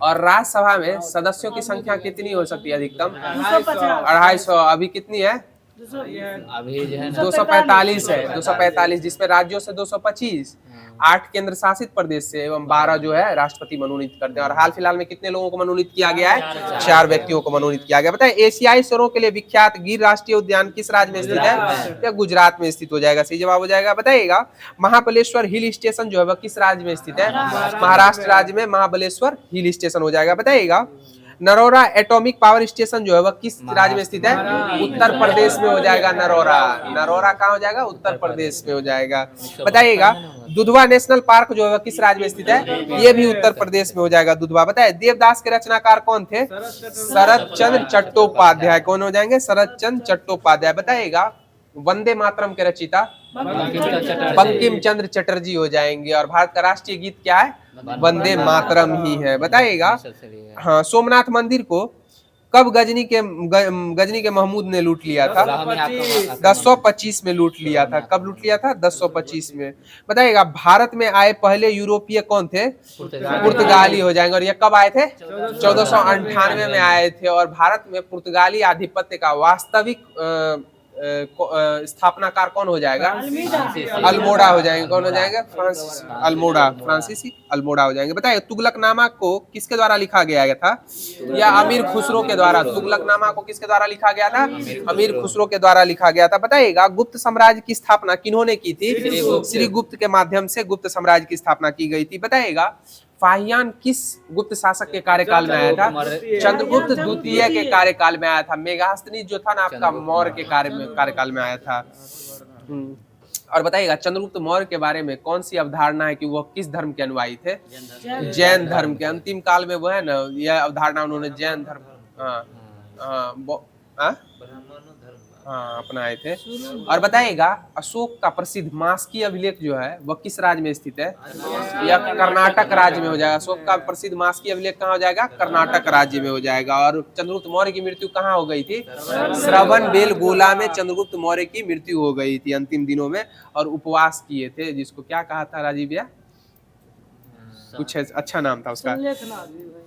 और राज्यसभा में सदस्यों की संख्या कितनी हो सकती है अधिकतम? 250। अभी कितनी है? अभी जो है 245 है। 245 जिसमें राज्यों से 225, 8 केंद्र शासित प्रदेश से एवं 12 जो है राष्ट्रपति मनोनीत करते हैं। और हाल फिलहाल में कितने लोगों को मनोनीत किया गया है? 4 व्यक्तियों को मनोनीत किया गया। बताए एशियाई स्वरों के लिए विख्यात गिर राष्ट्रीय उद्यान किस राज्य में स्थित है? या गुजरात में स्थित हो जाएगा। सही जवाब हो जाएगा। बताइएगा महाबलेश्वर हिल स्टेशन जो है वह किस राज्य में स्थित है? महाराष्ट्र राज्य में महाबलेश्वर हिल स्टेशन हो जाएगा। बताइएगा नरोरा एटॉमिक पावर स्टेशन जो है वह किस राज्य में स्थित है? उत्तर प्रदेश में हो जाएगा। नरोरा कहाँ हो जाएगा? उत्तर प्रदेश में हो जाएगा। बताइएगा दुधवा नेशनल पार्क जो है वह किस राज्य में स्थित है? ये भी उत्तर प्रदेश में हो जाएगा दुधवा। बताए देवदास के रचनाकार कौन थे? शरद चंद्र चट्टोपाध्याय। कौन हो जाएंगे? शरद चंद्र चट्टोपाध्याय। बताइएगा वंदे मातरम के रचयिता बंकिम चंद्र चटर्जी हो जाएंगे। और भारत का राष्ट्रीय गीत क्या है? वंदे मातरम ही है। बताइएगा हाँ सोमनाथ मंदिर को कब गजनी के महमूद ने लूट लिया था? 1025 में लूट लिया था। कब लूट लिया था? 1025 में। बताइएगा भारत में आए पहले यूरोपीय कौन थे? पुर्तगाली हो जाएंगे। और ये कब आए थे? 1498 में आए थे। और भारत में पुर्तगाली आधिपत्य का वास्तविक स्थापनाकार कौन हो जाएगा? अल्मीडा। अल्मोड़ा हो जाएंगे। कौन हो जाएंगे? फ्रांसिस अल्मोड़ा, फ्रांसीसी अल्मोड़ा हो जाएंगे। बताइए तुगलकनामा को किसके द्वारा लिखा गया था? या अमीर खुसरो के द्वारा? तुगलकनामा को किसके द्वारा लिखा गया था? अमीर खुसरो के द्वारा लिखा गया था। बताइएगा गुप्त साम्राज्य की स्थापना किन्होंने की थी? श्री गुप्त के माध्यम से गुप्त साम्राज्य की स्थापना की गई थी। बताइएगा फाहियान किस गुप्त शासक के कार्यकाल में आया था? चंद्रगुप्त द्वितीय के कार्यकाल में आया था। मेगास्थनीज जो था ना आपका मौर्य के कार्यकाल में आया था। और बताइएगा चंद्रगुप्त मौर्य के बारे में कौन सी अवधारणा है कि वो किस धर्म के अनुयायी थे? जैन धर्म के। अंतिम काल में वो है ना यह अवधारणा उन्होंने जैन धर्म अपनाए थे। और बताइएगा अशोक का प्रसिद्ध मास्की अभिलेख जो है वह किस राज्य में स्थित है? यह कर्नाटक राज्य में हो जाएगा। अशोक का प्रसिद्ध मास्की अभिलेख कहाँ हो जाएगा? कर्नाटक राज्य में हो जाएगा। और चंद्रगुप्त मौर्य की मृत्यु कहाँ हो गई थी? श्रवणबेलगोला में चंद्रगुप्त मौर्य की मृत्यु हो गई थी अंतिम दिनों में। और उपवास किए थे, जिसको क्या कहा था राजीव भैया? कुछ अच्छा नाम था उसका,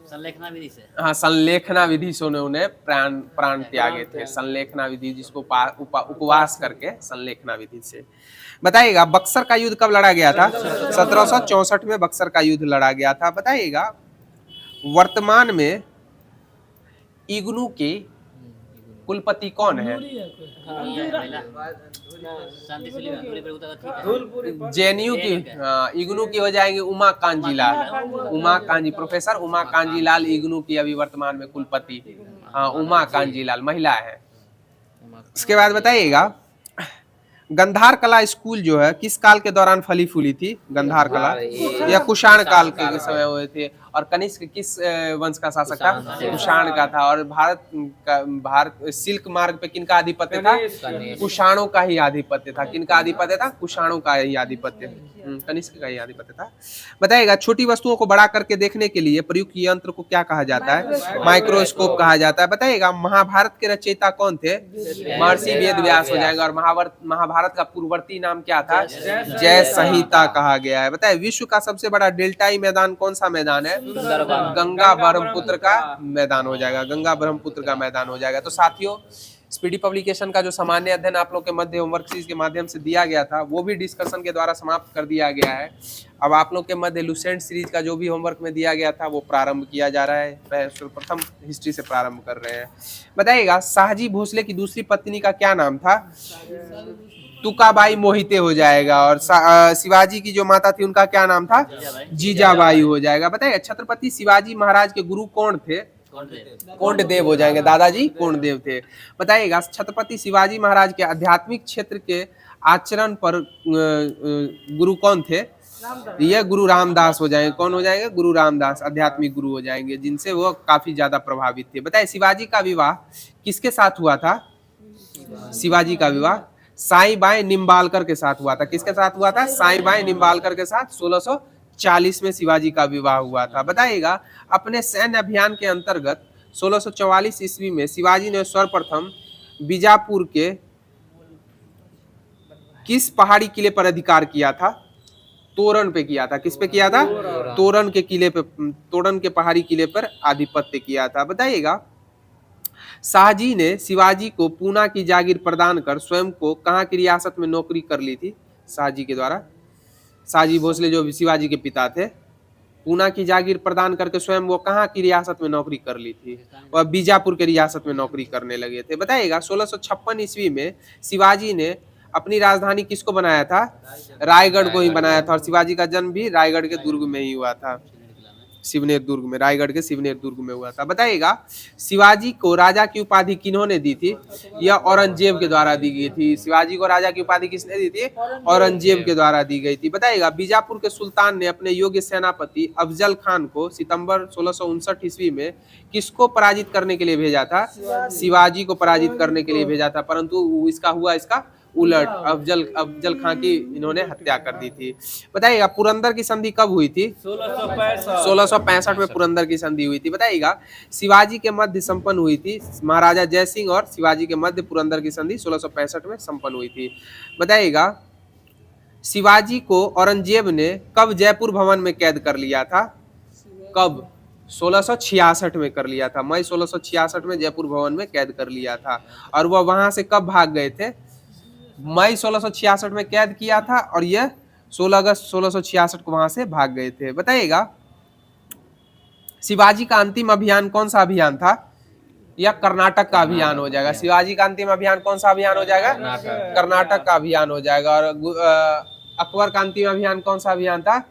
संलेखना विधि से। हाँ, संलेखना विधि से उन्हें प्राण त्यागे थे। संलेखना विधि जिसको उपवास करके संलेखना विधि से। बताइएगा बक्सर का युद्ध कब लड़ा गया था? 1764 में बक्सर का युद्ध लड़ा गया था। बताइएगा वर्तमान में इग्नू के कुलपति कौन है? जेएनयू की इग्नू की हो जाएंगे उमा कांजीलाल। उमा कांजी, प्रोफेसर उमा कांजीलाल इग्नू की अभी वर्तमान में कुलपति। हाँ, उमा कांजीलाल महिला है। इसके बाद बताइएगा गंधार कला स्कूल जो है किस काल के दौरान फली फूली थी? गंधार कला या कुषाण काल के समय हुए थे। और कनिष्क किस वंश का शासक था? कुषाण का था। और भारत सिल्क मार्ग पे किनका आधिपत्य था? कुषाणों का ही आधिपत्य था। किनका आधिपत्य था? कुषाणों का ही आधिपत्य, कनिष्क का ही आधिपत्य था। बताइएगा छोटी वस्तुओं को बड़ा करके देखने के लिए प्रयुक्त यंत्र को क्या कहा जाता है? माइक्रोस्कोप कहा जाता है। बताइएगा महाभारत के रचयिता कौन थे? महर्षि वेद व्यास हो जाएगा। और महाभारत का पूर्ववर्ती नाम क्या था? जय संहिता कहा गया है। बताइए विश्व का सबसे बड़ा डेल्टाई मैदान कौन सा मैदान है? गंगा ब्रह्मपुत्र का मैदान हो जाएगा। गंगा ब्रह्मपुत्र का मैदान हो जाएगा। तो साथियों स्पीडी पब्लिकेशन का जो सामान्य अध्ययन आप लोग के मध्य होमवर्क सीरीज के माध्यम से दिया गया था वो भी डिस्कशन के द्वारा समाप्त कर दिया गया है। अब आप लोग के मध्य लुसेंट सीरीज का जो भी होमवर्क में दिया गया था वो प्रारंभ किया जा रहा है। सर्वप्रथम हिस्ट्री से प्रारंभ कर रहे हैं। बताइएगा शाहजी भोसले की दूसरी पत्नी का क्या नाम था? तुकाबाई मोहिते हो जाएगा। और शिवाजी की जो माता थी उनका क्या नाम था? जीजाबाई हो जाएगा। बताइए छत्रपति शिवाजी महाराज के गुरु कौन थे? कोंडदेव हो जाएंगे। दादाजी कोंडदेव थे। बताइएगा छत्रपति शिवाजी महाराज के आध्यात्मिक क्षेत्र के आचरण पर गुरु कौन थे? ये गुरु रामदास हो जाएंगे। कौन हो जाएंगे? गुरु रामदास आध्यात्मिक गुरु हो जाएंगे, जिनसे वो काफी ज्यादा प्रभावित थे। बताइए शिवाजी का विवाह किसके साथ हुआ था? शिवाजी का विवाह साईं बाई निम्बालकर के साथ हुआ था। किसके साथ हुआ था? साईं बाई निम्बालकर के साथ 1640 में शिवाजी का विवाह हुआ था। बताइएगा अपने सैन्य अभियान के अंतर्गत 1644 ईस्वी में शिवाजी ने सर्वप्रथम बीजापुर के किस पहाड़ी किले पर अधिकार किया था? तोरण पे किया था। किस पे किया था? तोरण के किले पे, तोरण के पहाड़ी किले पर आधिपत्य किया था। बताइएगा शाहजी ने शिवाजी को पूना की जागीर प्रदान कर स्वयं को कहाँ की रियासत में नौकरी कर ली थी? शाहजी के द्वारा। शाहजी भोसले जो शिवाजी के पिता थे, पूना की जागीर प्रदान करके स्वयं वो कहाँ की रियासत में नौकरी कर ली थी? वह बीजापुर के रियासत में नौकरी करने लगे थे। बताइएगा 1656 ईस्वी में शिवाजी ने अपनी राजधानी किसको बनाया था? रायगढ़ को ही बनाया था। और शिवाजी का जन्म भी रायगढ़ के दुर्ग में ही हुआ था, शिवनेर दुर्ग में, रायगढ़ के शिवनेर दुर्ग में हुआ था। बताइएगा शिवाजी को राजा की उपाधि किन्होंने दी थी? यह औरंगजेब के द्वारा दी गई थी। शिवाजी को राजा की उपाधि किसने दी थी? औरंगजेब के द्वारा दी गई थी। बताइएगा बीजापुर के सुल्तान ने अपने योग्य सेनापति अफजल खान को सितंबर 1659 ईस्वी में किसको पराजित करने के लिए भेजा था? शिवाजी को पराजित करने के लिए भेजा था, परंतु इसका उलट अफजल खान की इन्होंने हत्या कर दी थी। बताइएगा पुरंदर की संधि कब हुई थी? 1665 में पुरंदर की संधि हुई थी। बताइएगा शिवाजी के मध्य संपन्न हुई थी। महाराजा जय सिंह और शिवाजी के मध्य पुरंदर की संधि 1665 में संपन्न हुई थी। बताइएगा शिवाजी को औरंगजेब ने कब जयपुर भवन में कैद कर लिया था? कब? 1666 में कर लिया था। मई 1666 में जयपुर भवन में कैद कर लिया था। और वह वहां से कब भाग गए थे? मई 1666 में कैद किया था और यह 16 अगस्त 1666 को वहां से भाग गए थे। बताइएगा शिवाजी का अंतिम अभियान कौन सा अभियान था? या कर्नाटक का अभियान हो जाएगा। शिवाजी का अंतिम अभियान कौन सा अभियान हो जाएगा? कर्नाटक का अभियान हो जाएगा। और अकबर का अंतिम अभियान कौन सा अभियान था?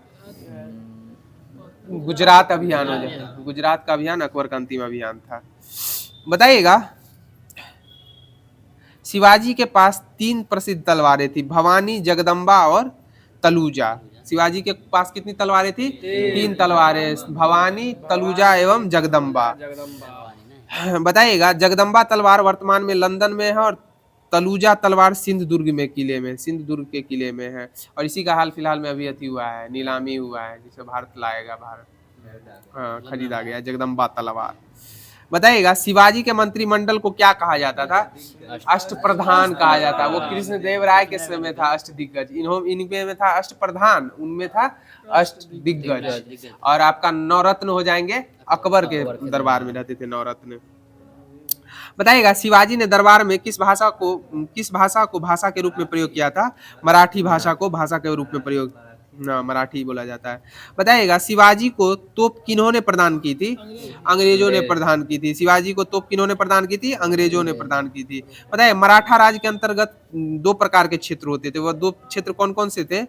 गुजरात अभियान हो जाएगा। गुजरात का अभियान अकबर का अंतिम अभियान था। बताइएगा शिवाजी के पास 3 प्रसिद्ध तलवारें थी, भवानी, जगदम्बा और तलूजा। शिवाजी के पास कितनी तलवारें थी? 3 तलवारें, भवानी, तलूजा एवं जगदम्बा। बताइएगा जगदम्बा तलवार वर्तमान में लंदन में है और तलूजा तलवार सिंधुदुर्ग में किले में, सिंधुदुर्ग के किले में है। और इसी का हाल फिलहाल में अभी अति हुआ है, नीलामी हुआ है, जिसे भारत लाएगा, भारत हाँ खरीदा गया जगदम्बा तलवार। बताइएगा शिवाजी के मंत्रिमंडल को क्या कहा जाता था? अष्टप्रधान कहा जाता है। वो कृष्णदेव राय के समय था अष्टदिग्गज, इनमें में था अष्टप्रधान, उनमें था अष्टदिग्गज। और आपका नवरत्न हो जाएंगे, अकबर के दरबार में रहते थे नवरत्न। बताइएगा शिवाजी ने दरबार में किस भाषा को भाषा के रूप में प्रयोग किया था? मराठी भाषा को भाषा के रूप में प्रयोग, मराठी बोला जाता है। बताइएगा शिवाजी को तोप किन्होंने प्रदान की थी? अंग्रेजों ने प्रदान की थी। शिवाजी को तोप किन्होंने प्रदान की थी? अंग्रेजों ने प्रदान की थी। बताइए मराठा राज्य के अंतर्गत 2 प्रकार के क्षेत्र होते थे। वह 2 क्षेत्र कौन कौन से थे?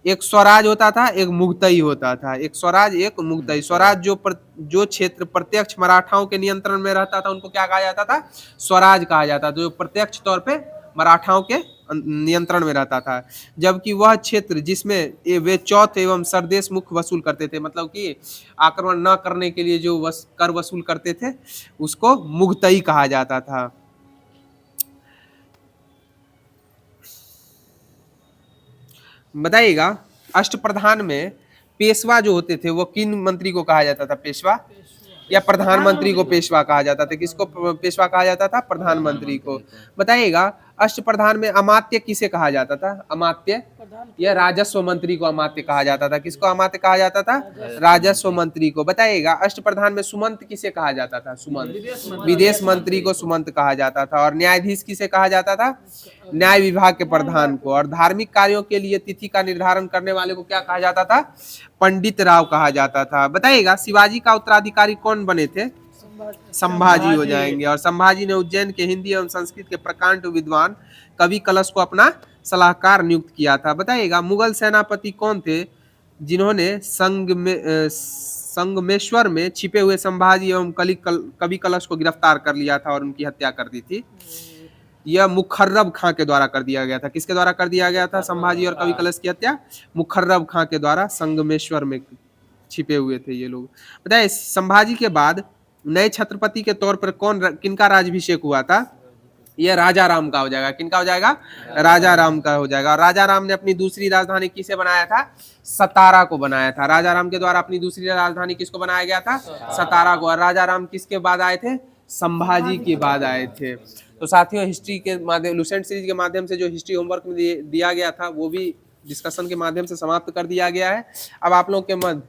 एक स्वराज होता था, एक मुगतई होता था। एक स्वराज, एक मुगतई। स्वराज जो क्षेत्र प्रत्यक्ष मराठाओं के नियंत्रण में रहता था उनको क्या कहा जाता था? स्वराज कहा जाता था, जो प्रत्यक्ष तौर पे मराठाओं के नियंत्रण में रहता था। जबकि वह क्षेत्र जिसमें वे चौथ एवं सरदेश मुख वसूल करते थे, मतलब कि आक्रमण न करने के लिए जो कर वसूल करते थे, उसको मुगतई कहा जाता था। बताइएगा अष्टप्रधान में पेशवा जो होते थे वो किन मंत्री को कहा जाता था? पेशवा या प्रधानमंत्री को पेशवा कहा जाता था? किसको पेशवा कहा जाता था? प्रधानमंत्री को। बताइएगा अष्टप्रधान में अमात्य किसे कहा जाता था? अमात्य या राजस्व मंत्री को अमात्य कहा जाता था। किसको अमात्य कहा जाता था? राजस्व मंत्री को। बताइएगा अष्टप्रधान में सुमंत किसे कहा जाता था? सुमंत। विदेश मंत्री को सुमंत कहा जाता था। और न्यायाधीश किसे कहा जाता था? न्याय विभाग के प्रधान को। और धार्मिक कार्यों के लिए तिथि का निर्धारण करने वाले को क्या कहा जाता था? पंडित राव कहा जाता था। बताइएगा शिवाजी का उत्तराधिकारी कौन बने थे? संभाजी हो जाएंगे। और संभाजी ने उज्जैन के हिंदी एवं संस्कृत के प्रकांड विद्वान कवि कलश को अपना सलाहकार नियुक्त किया था। बताइएगा मुगल सेनापति कौन थे जिन्होंने संगमेश्वर में छिपे हुए संभाजी एवं कवि कलश को गिरफ्तार कर लिया था और उनकी हत्या कर दी थी? यह मुखर्रब खां के द्वारा कर दिया गया था। किसके द्वारा कर दिया गया था संभाजी और कवि कलश की हत्या? मुखर्रब खां के द्वारा संगमेश्वर में छिपे हुए थे ये लोग। बताइए संभाजी के बाद नए छत्रपति के तौर पर किनका राज्याभिषेक हुआ था? यह राजा राम का हो जाएगा। किनका हो जाएगा? राजा राम का हो जाएगा। और राजा राम ने अपनी दूसरी राजधानी किसे बनाया था? सतारा को बनाया था। राजा राम के द्वारा अपनी दूसरी राजधानी किसको बनाया गया था? सतारा को। और राजा राम किसके बाद आए थे? संभाजी के बाद आए थे। तो साथियों हिस्ट्री के माध्यम, लुसेंट सीरीज के माध्यम से जो हिस्ट्री होमवर्क में दिया गया था वो भी डिस्कशन के माध्यम से समाप्त कर दिया गया है। अब आप लोगों के मध्य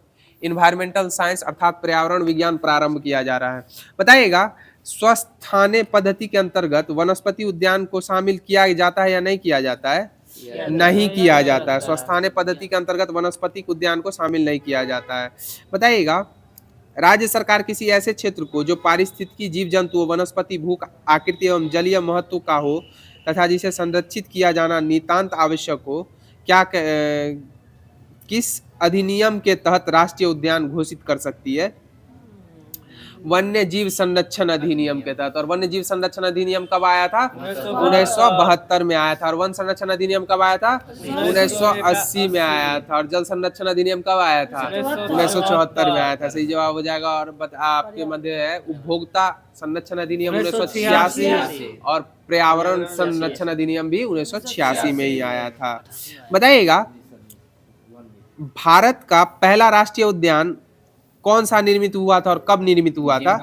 इन्वायरमेंटल साइंस अर्थात पर्यावरण विज्ञान प्रारंभ किया जा रहा है। बताइएगा स्वस्थाने पद्धति के अंतर्गत वनस्पति उद्यान को शामिल किया जाता है या नहीं किया जाता है? नहीं किया जाता है। स्वस्थाने पद्धति के अंतर्गत वनस्पति उद्यान को शामिल नहीं किया जाता है। बताइएगा राज्य सरकार किसी ऐसे क्षेत्र को जो पारिस्थितिकी जीव जंतु वनस्पति भू आकृति एवं जलीय महत्व का हो तथा जिसे संरक्षित किया जाना नितांत आवश्यक हो, क्या किस अधिनियम के तहत राष्ट्रीय उद्यान घोषित कर सकती है? वन्य जीव संरक्षण अधिनियम के तहत। और वन्य जीव संरक्षण अधिनियम कब आया था? 1972 में आया था। और वन संरक्षण अधिनियम कब आया था? 1980 में आया था। और जल संरक्षण अधिनियम कब आया था? 1974 में आया था। सही जवाब हो जाएगा। और आपके मध्य है उपभोक्ता संरक्षण अधिनियम 1986 और पर्यावरण संरक्षण अधिनियम भी 1986 में ही आया था। बताइएगा भारत का पहला राष्ट्रीय उद्यान कौन सा निर्मित हुआ था और कब निर्मित हुआ था?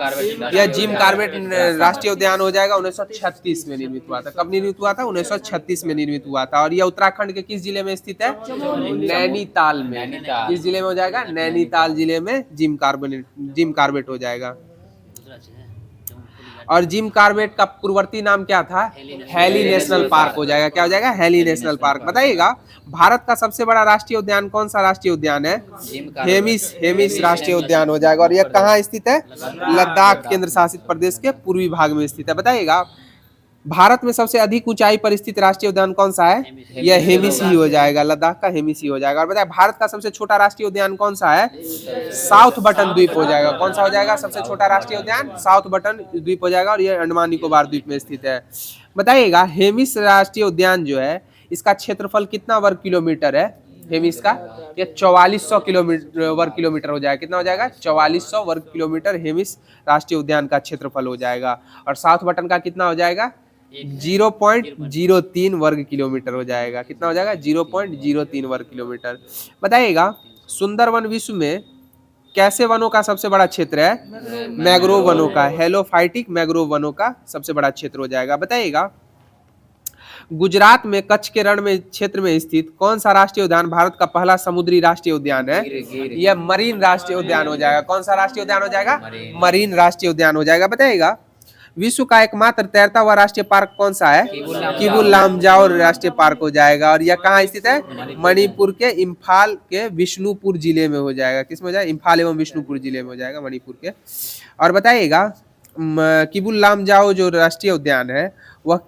यह जिम कॉर्बेट राष्ट्रीय उद्यान हो जाएगा, 1936 में निर्मित हुआ था। कब निर्मित हुआ था? 1936 में निर्मित हुआ था। और यह उत्तराखंड के किस जिले में स्थित है? नैनीताल में। किस जिले में हो जाएगा? नैनीताल जिले में जिम कॉर्बेट हो जाएगा। दूसरा चीज है और जिम कॉर्बेट का पूर्ववर्ती नाम क्या था? हेली नेशनल पार्क हो जाएगा। क्या हो जाएगा? Heli national park. बताइएगा भारत का सबसे बड़ा राष्ट्रीय उद्यान कौन सा राष्ट्रीय उद्यान है? हेमिस राष्ट्रीय उद्यान हो जाएगा। और यह कहाँ स्थित है? लद्दाख केंद्र शासित प्रदेश के पूर्वी भाग में स्थित है। बताइएगा भारत में सबसे अधिक ऊंचाई पर स्थित राष्ट्रीय उद्यान कौन सा है? यह हेमिस ही हो जाएगा, लद्दाख का हेमिस ही हो जाएगा। और बताइए भारत का सबसे छोटा राष्ट्रीय उद्यान कौन सा है? साउथ बटन द्वीप हो जाएगा। कौन सा हो जाएगा सबसे छोटा राष्ट्रीय उद्यान? साउथ बटन द्वीप हो जाएगा। और यह अंडमान निकोबार द्वीप में स्थित है। बताइएगा हेमिस राष्ट्रीय उद्यान जो है इसका क्षेत्रफल कितना वर्ग किलोमीटर है? हेमिस का ये 4400 वर्ग किलोमीटर हो जाएगा। कितना हो जाएगा? 4400 वर्ग किलोमीटर हेमिस राष्ट्रीय उद्यान का क्षेत्रफल हो जाएगा। और साउथ बटन का कितना हो जाएगा? 0.03 वर्ग किलोमीटर हो जाएगा। कितना हो जाएगा? 0.03 वर्ग किलोमीटर। बताइएगा सुंदरवन विश्व में कैसे वनों का सबसे बड़ा क्षेत्र है? मैंग्रोव वनों का, हेलोफाइटिक मैंग्रोव वनों का सबसे बड़ा क्षेत्र हो जाएगा। बताइएगा गुजरात में कच्छ के रण में क्षेत्र में स्थित कौन सा राष्ट्रीय उद्यान भारत का पहला समुद्री राष्ट्रीय उद्यान है? यह मरीन राष्ट्रीय उद्यान हो जाएगा। कौन सा राष्ट्रीय उद्यान हो जाएगा? मरीन राष्ट्रीय उद्यान हो जाएगा। बताइएगा विश्व का एकमात्र तैरता हुआ राष्ट्रीय पार्क कौन सा है? किबुल लामजाओ राष्ट्रीय पार्क हो जाएगा। और यह कहाँ स्थित है? मणिपुर के इम्फाल के विष्णुपुर जिले में हो जाएगा। किस में हो जाएगा? इम्फाल एवं विष्णुपुर जिले में हो जाएगा, मणिपुर के। और बताइएगा किबुल लामजाओ जो राष्ट्रीय उद्यान है वह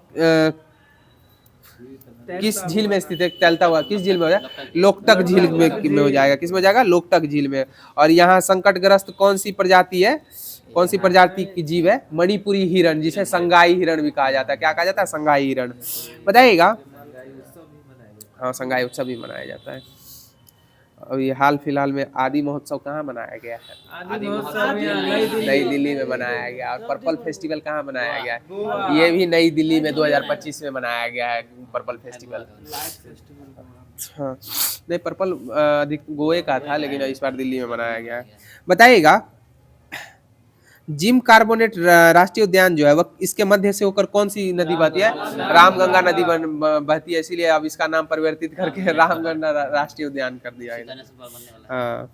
किस झील में स्थित है? तैरता हुआ किस झील में हो जाएगा? लोकटक झील में हो जाएगा। किस में हो जाएगा? लोकटक झील में। और यहाँ संकटग्रस्त कौन सी प्रजाति है? कौन सी प्रजाति की जीव है? मणिपुरी हिरण, जिसे संगाई हिरण भी कहा जाता है। क्या कहा जाता है? संगाई हिरण। बताइएगा हाँ संगाई उत्सव भी मनाया जाता है। अभी हाल फिलहाल में आदि महोत्सव कहाँ मनाया गया है? आदि महोत्सव नई दिल्ली में मनाया गया। और पर्पल फेस्टिवल कहाँ मनाया गया है? ये भी नई दिल्ली में 2025 में मनाया गया है पर्पल फेस्टिवल। हाँ नहीं पर्पल अधिक गोवे का था लेकिन इस बार दिल्ली में मनाया गया है। बताइएगा जिम कार्बोनेट राष्ट्रीय उद्यान जो है वह इसके मध्य से होकर कौन सी नदी बहती है? रामगंगा नदी बहती है, इसीलिए अब इसका नाम परिवर्तित करके रामगंगा राष्ट्रीय उद्यान कर दिया है। हाँ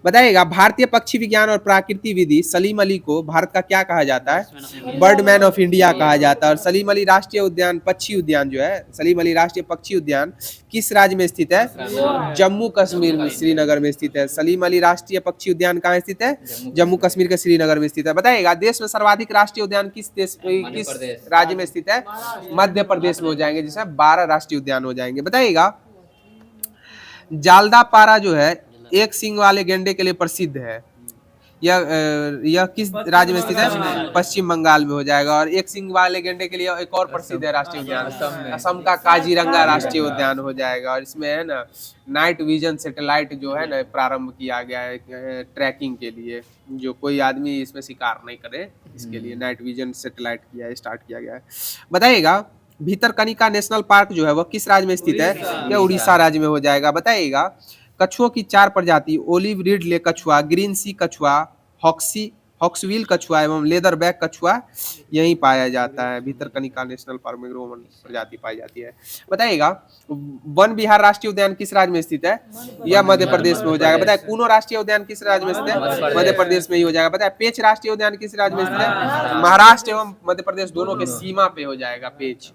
बताइएगा भारतीय पक्षी विज्ञान और प्राकृतिक विधि सलीम अली को भारत का क्या कहा जाता है? बर्ड मैन ऑफ इंडिया कहा जाता है। और सलीम अली राष्ट्रीय उद्यान पक्षी उद्यान जो है सलीम अली राष्ट्रीय पक्षी उद्यान किस राज्य में स्थित है? जम्मू कश्मीर में, श्रीनगर में स्थित है। सलीम अली राष्ट्रीय पक्षी उद्यान कहाँ स्थित है? जम्मू कश्मीर के श्रीनगर में स्थित है। बताइएगा देश में सर्वाधिक राष्ट्रीय उद्यान किस राज्य में स्थित है? मध्य प्रदेश में हो जाएंगे, जिसमें 12 राष्ट्रीय उद्यान हो जाएंगे। बताइएगा जालदापारा जो है एक सींग वाले गेंडे के लिए प्रसिद्ध है। यह किस राज्य में स्थित है? पश्चिम बंगाल में हो जाएगा। और एक सींग वाले गेंडे के लिए एक और प्रसिद्ध है राष्ट्रीय उद्यान, असम का काजीरंगा राष्ट्रीय उद्यान हो जाएगा। और इसमें है ना नाइट विजन सैटेलाइट जो है ना प्रारंभ किया गया है ट्रैकिंग के लिए, जो कोई आदमी इसमें शिकार नहीं करे इसके लिए नाइट विजन सैटेलाइट स्टार्ट किया गया है। बताइएगा भीतरकनिका नेशनल पार्क जो है वह किस राज्य में स्थित है? यह उड़ीसा राज्य में हो जाएगा। बताइएगा कछुओं की 4 प्रजाति ओलिव रिडले कछुआ, ग्रीन सी कछुआ, हॉक्सविल कछुआ एवं लेदर बैक कछुआ यहीं पाया जाता है। भीतरकनिका नेशनल पार्क में रोमन प्रजाति पाई जाती है। बताइएगा वन विहार राष्ट्रीय उद्यान किस राज्य में स्थित है? यह मध्य प्रदेश में हो जाएगा। बताइए कूनो राष्ट्रीय उद्यान किस राज्य में स्थित है? मध्य प्रदेश में ही हो जाएगा। बताइए पेंच राष्ट्रीय उद्यान किस राज्य में स्थित है? महाराष्ट्र एवं मध्य प्रदेश दोनों के सीमा पे हो जाएगा पेंच।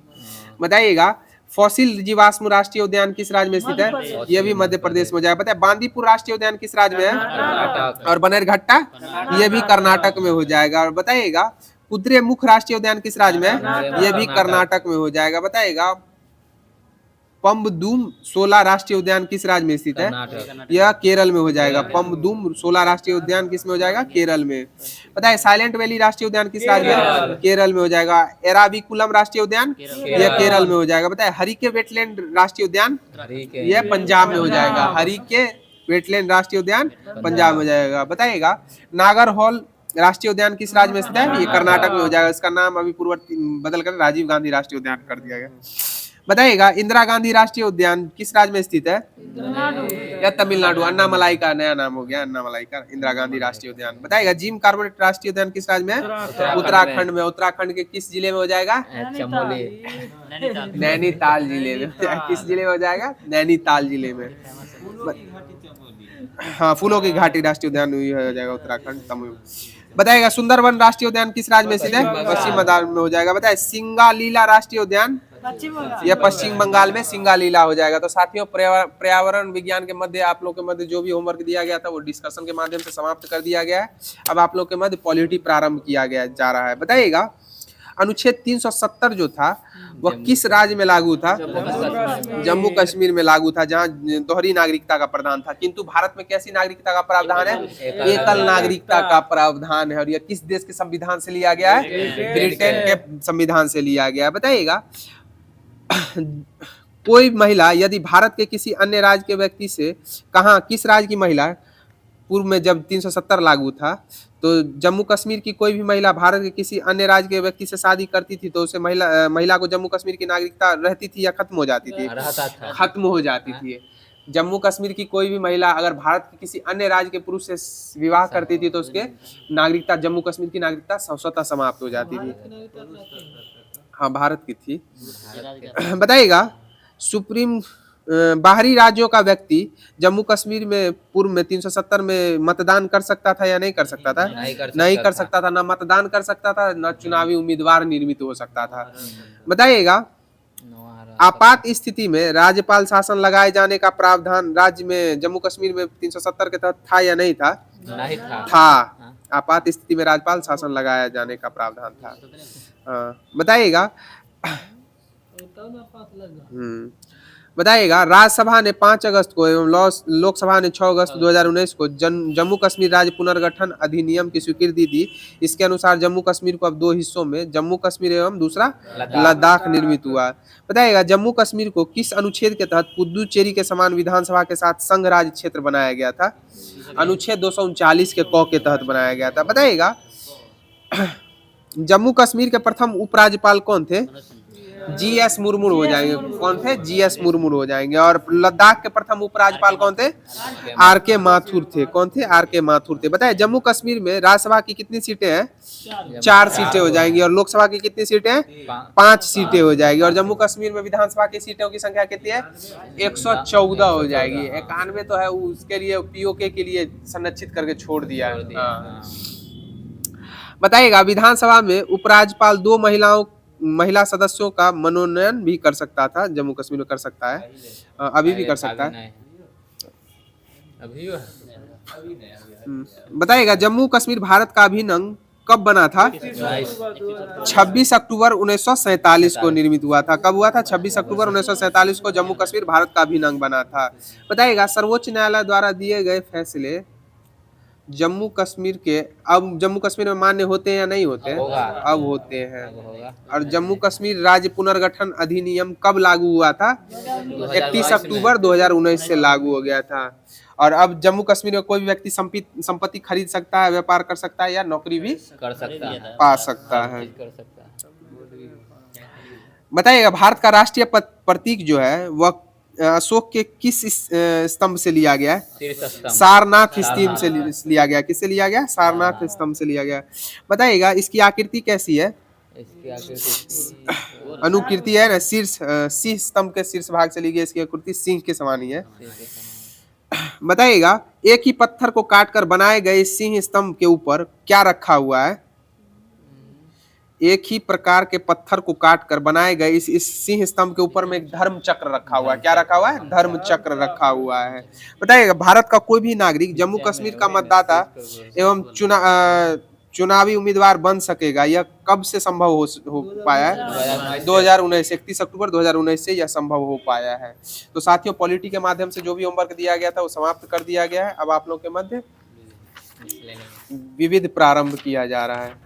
बताइएगा फॉसिल जीवाश्म राष्ट्रीय उद्यान किस राज्य में स्थित है? यह भी मध्य प्रदेश में हो जाएगा। बताइए बांदीपुर राष्ट्रीय उद्यान किस राज्य में है? और बनेरघट्टा यह भी कर्नाटक में हो जाएगा। और बताइएगा कुद्रेमुख राष्ट्रीय उद्यान किस राज्य में है? यह भी कर्नाटक में हो जाएगा। बताइएगा पम्बदूम 16 राष्ट्रीय उद्यान किस राज्य में स्थित है? यह केरल में हो जाएगा। पम्बदूम 16 राष्ट्रीय उद्यान किस में हो जाएगा? केरल में। बताइए साइलेंट वैली राष्ट्रीय उद्यान किस राज्य में? केरल में हो जाएगा। एराविकुलम राष्ट्रीय उद्यान यह केरल में हो जाएगा। बताइए हरिके वेटलैंड राष्ट्रीय उद्यान यह पंजाब में हो जाएगा। हरिके वेटलैंड राष्ट्रीय उद्यान पंजाब में हो जाएगा। बताइएगा नागरहोल राष्ट्रीय उद्यान किस राज्य में स्थित है? ये कर्नाटक में हो जाएगा। इसका नाम अभी पूर्ववर्ती बदल कर राजीव गांधी राष्ट्रीय उद्यान कर दिया गया। बताइएगा इंदिरा गांधी राष्ट्रीय उद्यान किस राज्य में स्थित है? या तमिलनाडु। अन्नामलाई का नया नाम हो गया, अन्नामलाई का इंदिरा गांधी राष्ट्रीय उद्यान। बताइएगा जिम कॉर्बेट राष्ट्रीय उद्यान किस राज्य में है? उत्तराखंड में। उत्तराखंड के किस जिले में हो जाएगा? चमोली। नैनीताल जिले में। किस जिले में हो जाएगा? नैनीताल जिले में। हाँ, फूलों की घाटी राष्ट्रीय उद्यान हो जाएगा उत्तराखंड तमिल। बताइएगा सुंदरवन राष्ट्रीय उद्यान किस राज्य में स्थित है? पश्चिम बंगाल में हो जाएगा। बताइए सिंगालीला राष्ट्रीय उद्यान या पश्चिम बंगाल में सिंगालीला हो जाएगा। तो साथियों पर्यावरण विज्ञान के मध्य आप लोग के मध्य जो भी होमवर्क दिया गया था वो डिस्कशन के माध्यम से समाप्त कर दिया गया है। अब आप लोग के मध्य पॉलिटी प्रारंभ किया गया जा रहा है। बताइएगा अनुच्छेद 370 जो था वह किस राज्य में लागू था? जम्मू कश्मीर में लागू था, जहां दोहरी नागरिकता का प्रावधान था। किंतु भारत में कैसी नागरिकता का प्रावधान है? एकल नागरिकता का प्रावधान है। और यह किस देश के संविधान से लिया गया है? ब्रिटेन के संविधान से लिया गया है। बताइएगा कोई महिला यदि भारत के किसी अन्य राज्य के व्यक्ति से कहाँ किस राज्य की महिला पूर्व में जब 370 लागू था तो जम्मू कश्मीर की कोई भी महिला भारत के किसी अन्य राज्य के व्यक्ति से शादी करती थी तो उसे महिला को जम्मू कश्मीर की नागरिकता रहती थी या खत्म हो जाती थी? खत्म हो जाती थी। जम्मू कश्मीर की कोई भी महिला अगर भारत के किसी अन्य राज्य के पुरुष से विवाह करती थी तो उसके नागरिकता जम्मू कश्मीर की नागरिकता स्वतः समाप्त हो जाती थी। हाँ, भारत की थी। बताइएगा सुप्रीम बाहरी राज्यों का व्यक्ति जम्मू कश्मीर में पूर्व में 370 में मतदान कर सकता था या नहीं कर सकता था? नहीं कर सकता था। ना मतदान कर सकता था, ना चुनावी उम्मीदवार निर्मित हो सकता था। बताइएगा आपात स्थिति में राज्यपाल शासन लगाए जाने का प्रावधान राज्य में जम्मू कश्मीर में 370 के तहत था या नहीं था? नहीं था। आपात स्थिति में राज्यपाल शासन लगाया जाने का प्रावधान था। बताइएगा बताइएगा राज्यसभा ने 5 अगस्त को एवं लोकसभा ने 6 अगस्त 2019 को जम्मू कश्मीर राज्य पुनर्गठन अधिनियम की स्वीकृति दी। इसके अनुसार जम्मू कश्मीर को अब 2 हिस्सों में जम्मू कश्मीर एवं दूसरा लद्दाख निर्मित हुआ। बताइएगा जम्मू कश्मीर को किस अनुच्छेद के तहत पुदुचेरी के समान विधानसभा के साथ संघ राज्य क्षेत्र बनाया गया था? अनुच्छेद 239 के क के तहत बनाया गया था। बताइएगा जम्मू कश्मीर के प्रथम उपराज्यपाल कौन थे? GS मुर्मू हो जाएंगे। कौन थे? GS मुर्मू हो जाएंगे। और लद्दाख के प्रथम उपराज्यपाल कौन थे? RK माथुर थे। कौन थे? RK माथुर थे। बताए जम्मू कश्मीर में राज्यसभा की कितनी सीटें हैं? 4 सीटें हो जाएंगी। और लोकसभा की कितनी सीटें हैं? 5 सीटें हो जाएगी। और जम्मू कश्मीर में विधानसभा की सीटों की संख्या कितनी है? 114 हो जाएगी। 91 तो है उसके लिए POK के लिए संरक्षित करके छोड़ दिया है। बताइएगा विधानसभा में उपराज्यपाल 2 महिला सदस्यों का मनोनयन भी कर सकता था। जम्मू कश्मीर में कर सकता है, अभी भी कर सकता है। बताइएगा जम्मू कश्मीर भारत का अभिन्न अंग कब बना था? 26 अक्टूबर 1947 को निर्मित हुआ था। कब हुआ था? 26 अक्टूबर 1947 को जम्मू कश्मीर भारत का अभिन्न अंग बना था। बताइएगा सर्वोच्च न्यायालय द्वारा दिए गए फैसले जम्मू कश्मीर के अब जम्मू कश्मीर में मान्य होते हैं या नहीं होते हैं? अब होते हैं। और जम्मू कश्मीर राज्य पुनर्गठन अधिनियम कब लागू हुआ था? 31 अक्टूबर 2019 से लागू हो गया था। और अब जम्मू कश्मीर में कोई भी व्यक्ति संपत्ति खरीद सकता है, व्यापार कर सकता है या नौकरी भी कर सकता है, पा सकता है। बताइएगा भारत का राष्ट्रीय प्रतीक जो है वह अशोक के किस स्तंभ से लिया गया है? सारनाथ स्तंभ से लिया गया। किससे लिया गया? सारनाथ स्तंभ से लिया गया। बताइएगा इसकी आकृति कैसी है? अनुकृति है ना, शीर्ष सिंह स्तंभ के शीर्ष भाग से ली गई। इसकी आकृति सिंह के समान ही है। बताइएगा एक ही पत्थर को काटकर बनाए गए सिंह स्तंभ के ऊपर क्या रखा हुआ है? एक ही प्रकार के पत्थर को काटकर बनाए गए इस सिंह स्तंभ के ऊपर में एक धर्म चक्र रखा हुआ है। क्या रखा हुआ है? धर्म चक्र रखा हुआ है। बताइएगा भारत का कोई भी नागरिक जम्मू कश्मीर का मतदाता एवं चुनावी उम्मीदवार बन सकेगा। यह कब से संभव हो पाया है? 2019 31 अक्टूबर 2019 से यह संभव हो पाया है। तो साथियों पॉलिटी के माध्यम से जो भी होमवर्क दिया गया था वो समाप्त कर दिया गया है। अब आप लोग के मध्य विविध प्रारंभ किया जा रहा है।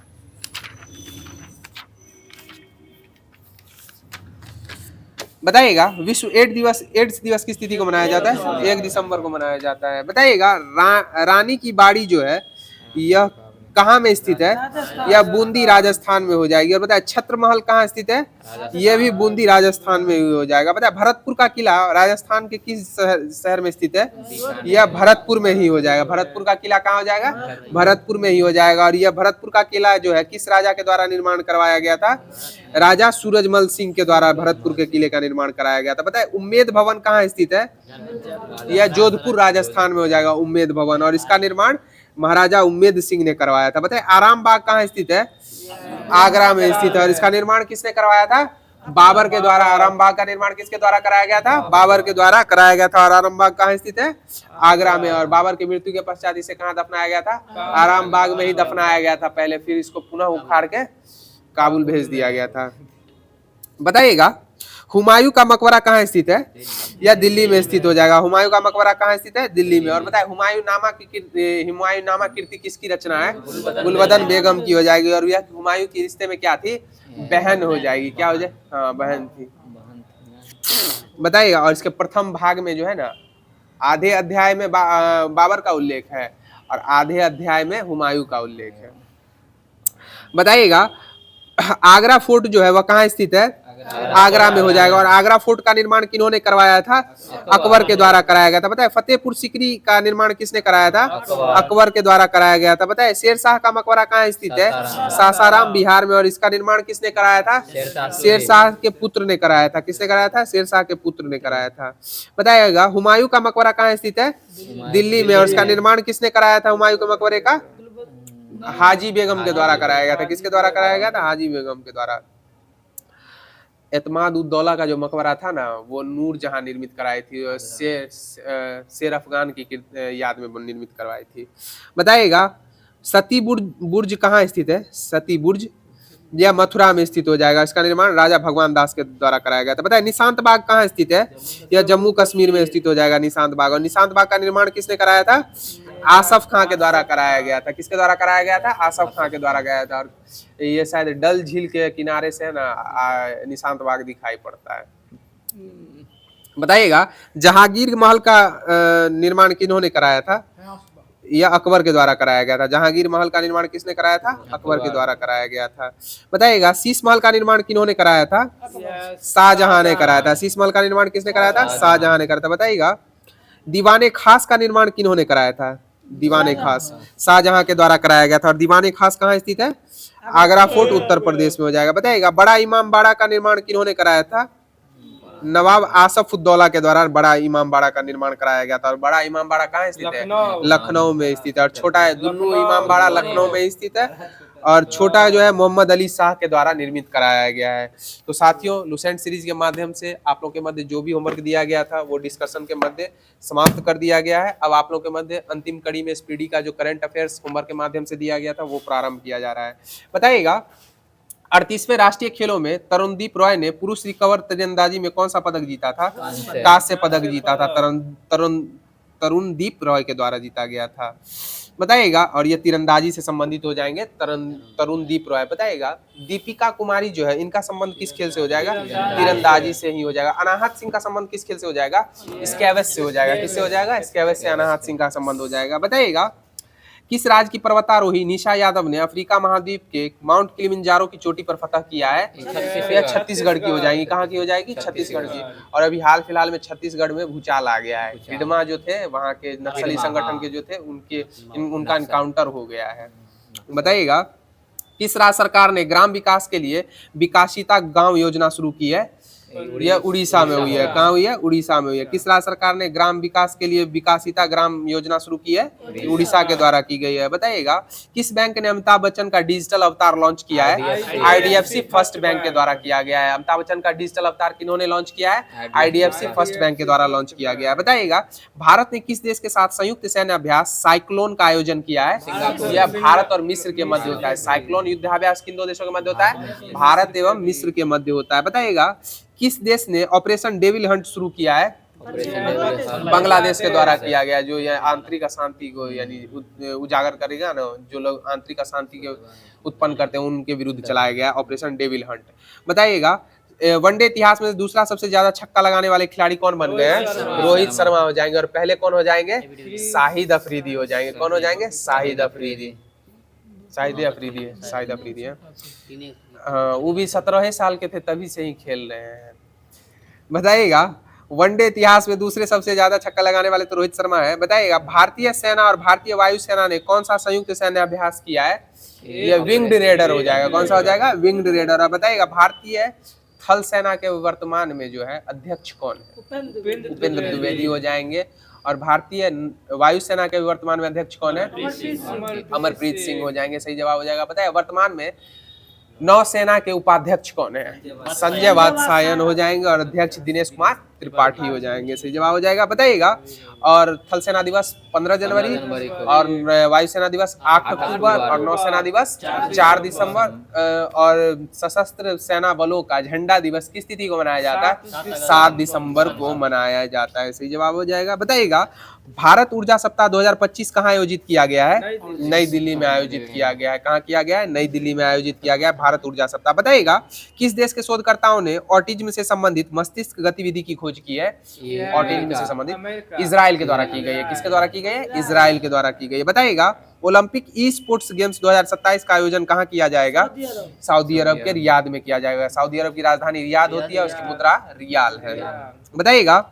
बताइएगा विश्व एड्स दिवस की स्थिति को मनाया जाता है 1 दिसंबर को मनाया जाता है। बताइएगा रानी की बाड़ी जो है यह कहाँ में स्थित है? यह बूंदी राजस्थान में हो जाएगी। और बताए छत्र महल कहाँ स्थित है? यह भी बूंदी राजस्थान में ही हो जाएगा। बताए भरतपुर का किला राजस्थान के किस शहर में स्थित है? यह भरतपुर में ही हो जाएगा। भरतपुर का किला कहाँ हो जाएगा? भरतपुर में ही हो जाएगा। और यह भरतपुर का किला जो है किस राजा के द्वारा निर्माण करवाया गया था? राजा सूरजमल सिंह के द्वारा भरतपुर के किले का निर्माण कराया गया था। बताए उम्मेद भवन कहाँ स्थित है? यह जोधपुर राजस्थान में हो जाएगा उम्मेद भवन। और इसका निर्माण महाराजा उम्मेद सिंह ने करवाया था। बताए आराम बाग कहाँ स्थित है? आगरा में स्थित है। और इसका निर्माण किसने करवाया था? बाबर के द्वारा। आराम बाग का निर्माण किसके द्वारा कराया गया था? बाबर के द्वारा कराया गया था। और आराम बाग कहाँ स्थित है? आगरा में। और बाबर की मृत्यु के पश्चात इसे कहाँ दफनाया गया था? आराम बाग में ही दफनाया गया था पहले, फिर इसको पुनः उखाड़ के काबुल भेज दिया गया था। बताइएगा हुमायूं का मकबरा कहाँ स्थित है? यह दिल्ली में स्थित हो जाएगा। हुमायूं का मकबरा कहाँ स्थित है? दिल्ली में। और बताए हुमायूं नामा कृति किसकी रचना है? गुलबदन बेगम की हो जाएगी। और यह हुमायूं की रिश्ते में क्या थी? बहन हो जाएगी। क्या हो जाए? हाँ, बहन थी। बताइएगा। और इसके प्रथम भाग में जो है ना आधे अध्याय में बाबर का उल्लेख है और आधे अध्याय में हुमायूं का उल्लेख है। बताइएगा आगरा फोर्ट जो है वह कहाँ स्थित है? आगरा में हो जाएगा। और आगरा फोर्ट का निर्माण किन्होंने करवाया था? अकबर के द्वारा कराया गया था। बताए फतेहपुर सीकरी का निर्माण किसने कराया था? अकबर के द्वारा कराया गया था। बताए शेरशाह का मकबरा कहाँ स्थित है? सासाराम बिहार में। और इसका निर्माण किसने कराया था? शेरशाह के पुत्र ने कराया था। किसने कराया था? शेरशाह के पुत्र ने कराया था। बताइएगा हुमायूं का मकबरा कहाँ स्थित है? दिल्ली में। और इसका निर्माण किसने कराया था हुमायूं के मकबरे का? हाजी बेगम के द्वारा कराया गया था। किसके द्वारा कराया गया था? हाजी बेगम के द्वारा। एतमाद उद दौला का जो मकबरा था ना वो नूर जहां निर्मित कराई थी, शेर अफगान की याद में निर्मित करवाई थी। बताइएगा सती बुर्ज कहाँ स्थित है? सती बुर्ज यह मथुरा में स्थित हो जाएगा। इसका निर्माण राजा भगवान दास के द्वारा कराया गया था। बताइए निशांत बाग कहाँ स्थित है? यह जम्मू कश्मीर में स्थित हो जाएगा निशांत बाग। और निशांत बाग का निर्माण किसने कराया था? आसफ खां के द्वारा कराया गया था। किसके द्वारा कराया गया था? आसफ खां के द्वारा गया था। और ये शायद डल झील के किनारे से ना निशांत बाग दिखाई पड़ता है। बताइएगा जहांगीर महल का निर्माण किन्होंने कराया था? यह अकबर के द्वारा कराया गया था। जहांगीर महल का निर्माण किसने कराया था? अकबर के द्वारा कराया गया था। बताइएगा शीश महल का निर्माण किन्होंने कराया था? शाहजहां ने कराया था। शीश महल का निर्माण किसने कराया था? शाहजहां ने कराया था। बताइएगा दीवाने खास का निर्माण किन्होंने कराया था? दीवाने खास शाहजहां के द्वारा कराया गया था। और दीवाने खास कहाँ स्थित है? आगरा फोर्ट उत्तर प्रदेश में हो जाएगा। बताइएगा बड़ा इमाम बाड़ा का निर्माण किन्होंने कराया था? नवाब आसफ उद्दौला के द्वारा बड़ा इमाम बाड़ा का निर्माण कराया गया था। और बड़ा इमाम बाड़ा कहाँ स्थित है? लखनऊ में स्थित है। और छोटा दुन्नू इमाम बाड़ा लखनऊ में स्थित है। और छोटा जो है मोहम्मद अली शाह के द्वारा निर्मित कराया गया है। तो साथियों लुसेंट सीरीज के माध्यम से आप लोग के मध्य जो भी होमवर्क दिया गया था वो डिस्कशन के मध्य समाप्त कर दिया गया है। अब आप लोग के मध्य अंतिम कड़ी में स्पीडी का जो करंट अफेयर्स होमवर्क के माध्यम से दिया गया था वो प्रारंभ किया जा रहा है। बताइएगा 38वें राष्ट्रीय खेलों में तरुणदीप रॉय ने पुरुष रिकवर तीरंदाजी में कौन सा पदक जीता था? कांस्य पदक जीता था। तरुणदीप रॉय के द्वारा जीता गया था। बताइएगा और ये तीरंदाजी से संबंधित हो जाएंगे। तरुणदीप रॉय। बताइएगा दीपिका कुमारी जो है इनका संबंध किस खेल से हो जाएगा? तीरंदाजी से ही हो जाएगा। अनाहत सिंह का संबंध किस खेल से हो जाएगा? स्कैवश से हो जाएगा। किससे हो जाएगा? स्कैवश से अनाहत सिंह का संबंध हो जाएगा। बताइएगा किस राज्य की पर्वतारोही निशा यादव ने अफ्रीका महाद्वीप के माउंट किलिमंजारो की चोटी पर फतह किया है? यह छत्तीसगढ़ की हो जाएगी। कहाँ की हो जाएगी? छत्तीसगढ़ की। और अभी हाल फिलहाल में छत्तीसगढ़ में भूचाल आ गया है। हिडमा जो थे वहाँ के नक्सली संगठन के जो थे उनका इनकाउंटर हो गया है। बताइएगा किस राज्य सरकार ने ग्राम विकास के लिए विकासिता गांव योजना शुरू की है? यह उड़ीसा में हुई है। कहाँ हुई है? उड़ीसा में हुई है। किस राज्य सरकार ने ग्राम विकास के लिए विकासिता ग्राम योजना शुरू की है? उड़ीसा के द्वारा की गई है। बताइएगा किस बैंक ने अमिताभ बच्चन का डिजिटल अवतार लॉन्च किया है? IDFC फर्स्ट बैंक के द्वारा किया गया है। अमिताभ बच्चन का डिजिटल अवतार किन्होंने लॉन्च किया है? IDFC फर्स्ट बैंक के द्वारा लॉन्च किया गया है। बताइएगा भारत ने किस देश के साथ संयुक्त सैन्य अभ्यास साइक्लोन का आयोजन किया है? यह भारत और मिस्र के मध्य होता है। साइक्लोन युद्धाभ्यास किन दो देशों के मध्य होता है? भारत एवं मिस्र के मध्य होता है। बताइएगा किस देश ने ऑपरेशन डेविल हंट शुरू किया है? बांग्लादेश के द्वारा किया गया। जो यह आंतरिक अशांति को यानी उजागर करेगा ना, जो लोग आंतरिक अशांति के उत्पन्न करते हैं उनके विरुद्ध चलाया गया ऑपरेशन डेविल हंट। बताइएगा वनडे इतिहास में दूसरा सबसे ज्यादा छक्का लगाने वाले खिलाड़ी कौन बन गए हैं? रोहित शर्मा हो जाएंगे। और पहले कौन हो जाएंगे? शाहिद अफरीदी हो जाएंगे। कौन हो जाएंगे? शाहिद अफरीदी। शाहिद अफरीदी है, शाहिद अफरीदी है। इन्हें हाँ, वो भी 17 साल के थे तभी से ही खेल रहे हैं। बताइएगा, वनडे इतिहास में दूसरे सबसे ज्यादा छक्का लगाने वाले तो रोहित शर्मा है। बताइएगा, भारतीय सेना और भारतीय वायुसेना ने कौन सा संयुक्त सैन्य अभ्यास किया है? ये विंग्ड रेडर हो जाएगा। कौन सा हो जाएगा? Winged raider. और बताइएगा, भारतीय थल सेना के वर्तमान में जो है अध्यक्ष कौन है? उपेंद्र द्विवेदी हो जाएंगे। और भारतीय वायुसेना के वर्तमान में अध्यक्ष कौन है? अमरप्रीत सिंह हो जाएंगे। सही जवाब हो जाएगा। बताइए, वर्तमान में नौसेना के उपाध्यक्ष कौन है? संजय वात्सायन हो जाएंगे। और अध्यक्ष दिनेश कुमार त्रिपाठी हो जाएंगे। सही जवाब हो जाएगा। बताइएगा, और थल सेना दिवस 15 जनवरी और वायुसेना दिवस 8 अक्टूबर और नौसेना दिवस 4 दिसंबर और सशस्त्र सेना बलों का झंडा दिवस किस तिथि को मनाया जाता है? 7 दिसंबर को मनाया जाता है। सही जवाब हो जाएगा। बताइएगा, भारत ऊर्जा सप्ताह 2025 कहाँ आयोजित किया गया है? नई दिल्ली में आयोजित किया गया है। कहाँ किया गया है? नई दिल्ली में आयोजित किया गया है भारत ऊर्जा सप्ताह। बताइएगा, किस देश के शोधकर्ताओं ने ऑटिज्म से संबंधित मस्तिष्क गतिविधि की खोज की है? ऑटिज्म से संबंधित इजराइल के द्वारा की गई है। किसके द्वारा की गई है? इजराइल के द्वारा की गई है। बताइएगा, ओलंपिक ई स्पोर्ट्स गेम्स 2027 का आयोजन कहाँ किया जाएगा? सऊदी अरब के रियाद में किया जाएगा। सऊदी अरब की राजधानी रियाद होती है, उसकी मुद्रा रियाल है। बताइएगा,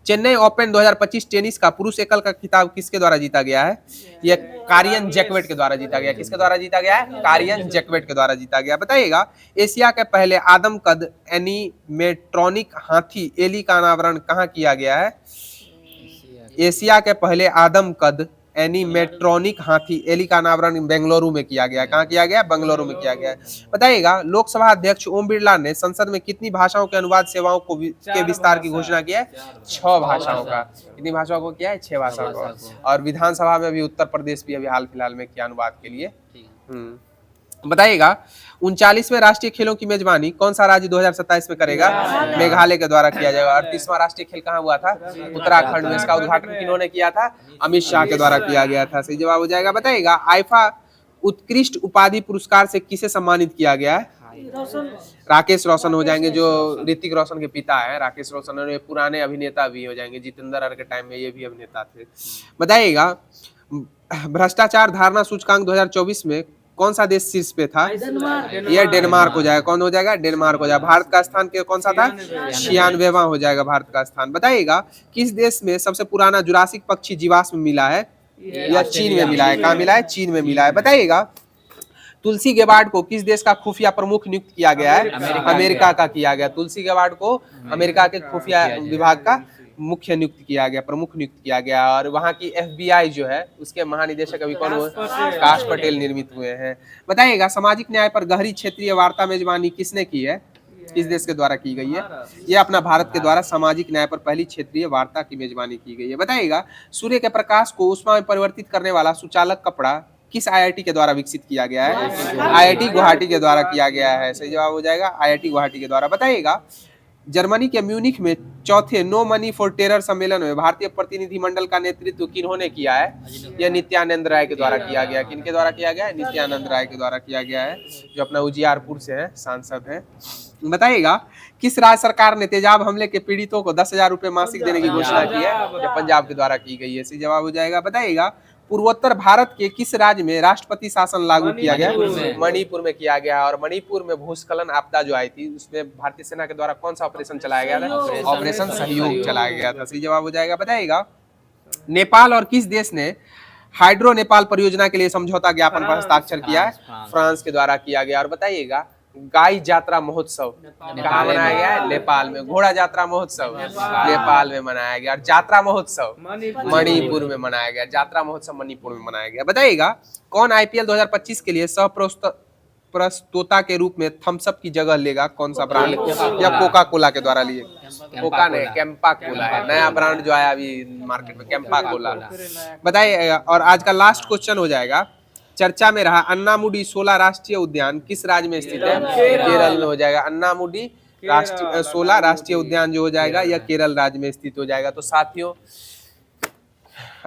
चेन्नई ओपन 2025 टेनिस का पुरुष एकल का खिताब किसके द्वारा जीता गया है? यह कारियन जैकवेट के द्वारा जीता गया। किसके द्वारा जीता गया है? कारियन जैकवेट के द्वारा जीता गया। बताइएगा, एशिया के पहले आदमकद एनिमेट्रॉनिक हाथी एली का अनावरण कहाँ किया गया है? एशिया के पहले आदमकद एनिमेट्रॉनिक हाथी एली का अनावरण बेंगलुरु में किया गया। कहाँ किया गया? बेंगलुरु में किया गया। बताइएगा, लोकसभा अध्यक्ष ओम बिरला ने संसद में कितनी भाषाओं के अनुवाद सेवाओं को के विस्तार की घोषणा की है? 6 भाषाओं का। कितनी भाषाओं को किया है? 6 भाषाओं को। और विधानसभा में भी उत्तर प्रदेश भी अभी हाल फिलहाल में किया अनुवाद के लिए। बताइएगा, 39वें राष्ट्रीय खेलों की मेजबानी कौन सा राज्य 2027 में करेगा? मेघालय के द्वारा किया जाएगा। 38वां राष्ट्रीय खेल कहाँ हुआ था? उत्तराखंड में। इसका उद्घाटन किन्होंने किया था? अमित शाह के द्वारा किया गया था। सही जवाब हो जाएगा। बताइएगा, आईफा उत्कृष्ट उपाधि पुरस्कार से किसे सम्मानित किया गया है? राकेश रोशन हो जाएंगे, जो ऋतिक रोशन के पिता है। राकेश रोशन और पुराने अभिनेता भी हो जाएंगे, जितेंद्र के टाइम में ये भी अभिनेता थे। बताइएगा, भ्रष्टाचार धारणा सूचकांक 2024 में कौन सा देश शीर्ष पे था? यह डेनमार्क हो जाएगा। कौन हो जाएगा? डेनमार्क हो जाएगा। भारत का स्थान कौन सा था? 96वां हो जाएगा भारत का स्थान। बताइएगा, किस देश में सबसे पुराना जुरासिक पक्षी जीवाश्म मिला है? या चीन में मिला है। कहाँ मिला है? चीन में मिला है। बताइएगा, तुलसी गेबार्ड को किस देश का खुफिया प्रमुख नियुक्त किया गया है? अमेरिका का किया गया। तुलसी गेबार्ड को अमेरिका के खुफिया विभाग का मुख्य नियुक्त किया गया, प्रमुख नियुक्त किया गया। और वहाँ की FBI जो है उसके महानिदेशक अभी कौन हुए? काश पटेल निर्मित हुए हैं। बताइएगा, सामाजिक न्याय पर गहरी क्षेत्रीय वार्ता मेजबानी किसने की है? किस देश के द्वारा की गई है? ये अपना भारत के द्वारा सामाजिक न्याय पर पहली क्षेत्रीय वार्ता की मेजबानी की गई है। बताइएगा, सूर्य के प्रकाश को ऊष्मा में परिवर्तित करने वाला सुचालक कपड़ा किस IIT के द्वारा विकसित किया गया है? IIT गुवाहाटी के द्वारा किया गया है। सही जवाब हो जाएगा, IIT गुवाहाटी के द्वारा। बताइएगा, जर्मनी के म्यूनिख में चौथे नो मनी फॉर टेरर सम्मेलन में भारतीय प्रतिनिधिमंडल का नेतृत्व किन्होंने किया है? यह नित्यानंद राय के द्वारा किया गया। किनके द्वारा किया गया है? नित्यानंद राय के द्वारा किया गया है, जो अपना उजियारपुर से है, सांसद है। बताइएगा, किस राज्य सरकार ने तेजाब हमले के पीड़ितों को 10,000 रुपए मासिक देने की घोषणा की है? यह पंजाब के द्वारा की गई है। सही जवाब हो जाएगा। बताइएगा, पूर्वोत्तर भारत के किस राज्य में राष्ट्रपति शासन लागू किया गया? मणिपुर में किया गया। और मणिपुर में भूस्खलन आपदा जो आई थी उसमें भारतीय सेना के द्वारा कौन सा ऑपरेशन चलाया गया था? ऑपरेशन सहयोग चलाया गया था। सही जवाब हो जाएगा। बताइएगा, नेपाल और किस देश ने हाइड्रो नेपाल परियोजना के लिए समझौता ज्ञापन पर हस्ताक्षर किया है? फ्रांस के द्वारा किया गया। और बताइएगा, गाय यात्रा महोत्सव कहाँ मनाया गया है? नेपाल में। घोड़ा यात्रा महोत्सव नेपाल में मनाया गया। और यात्रा महोत्सव मणिपुर में मनाया गया। यात्रा महोत्सव मणिपुर में मनाया गया। बताइएगा, कौन IPL 2025 के लिए सह प्रस्तोता के रूप में थम्स अप की जगह लेगा? कौन सा ब्रांड? या कोका कोला के द्वारा लिए? कोका नहीं, कैंपा कोला है नया ब्रांड जो आया अभी मार्केट में, कैंपा कोला। बताइए, और आज का लास्ट क्वेश्चन हो जाएगा, चर्चा में रहा अन्नामुडी 16 राष्ट्रीय उद्यान किस राज्य में स्थित है? केरल में हो जाएगा। अन्नामुडी 16 राष्ट्रीय उद्यान जो हो जाएगा यह केरल राज्य में स्थित हो जाएगा। तो साथियों,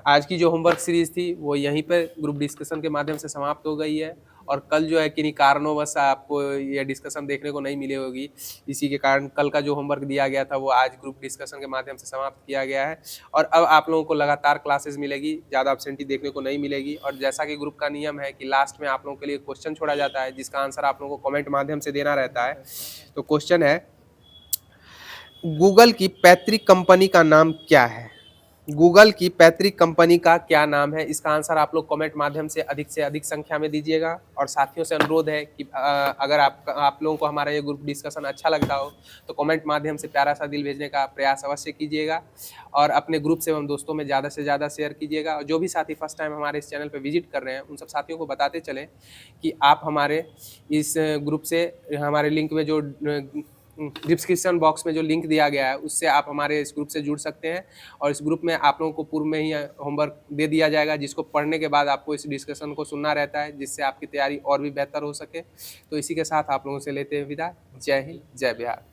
आज की जो होमवर्क सीरीज थी वो यहीं पर ग्रुप डिस्कशन के माध्यम से समाप्त हो गई है। और कल जो है किन्हीं कारणोंवश आपको ये डिस्कशन देखने को नहीं मिली होगी, इसी के कारण कल का जो होमवर्क दिया गया था वो आज ग्रुप डिस्कशन के माध्यम से समाप्त किया गया है। और अब आप लोगों को लगातार क्लासेस मिलेगी, ज़्यादा एब्सेंटी देखने को नहीं मिलेगी। और जैसा कि ग्रुप का नियम है कि लास्ट में आप लोगों के लिए क्वेश्चन छोड़ा जाता है जिसका आंसर आप लोगों को कमेंट माध्यम से देना रहता है। तो क्वेश्चन है, गूगल की पैतृक कंपनी का नाम क्या है? गूगल की पैतृक कंपनी का क्या नाम है? इसका आंसर आप लोग कमेंट माध्यम से अधिक संख्या में दीजिएगा। और साथियों से अनुरोध है कि अगर आप लोगों को हमारा ये ग्रुप डिस्कशन अच्छा लगता हो तो कमेंट माध्यम से प्यारा सा दिल भेजने का प्रयास अवश्य कीजिएगा और अपने ग्रुप से एवं दोस्तों में ज़्यादा से ज़्यादा शेयर कीजिएगा। और जो भी साथी फर्स्ट टाइम हमारे इस चैनल पर विजिट कर रहे हैं उन सब साथियों को बताते चलें कि आप हमारे इस ग्रुप से हमारे लिंक में जो डिस्क्रिप्शन बॉक्स में जो लिंक दिया गया है उससे आप हमारे इस ग्रुप से जुड़ सकते हैं। और इस ग्रुप में आप लोगों को पूर्व में ही होमवर्क दे दिया जाएगा जिसको पढ़ने के बाद आपको इस डिस्कशन को सुनना रहता है जिससे आपकी तैयारी और भी बेहतर हो सके। तो इसी के साथ आप लोगों से लेते हैं विदा। जय हिंद, जय बिहार।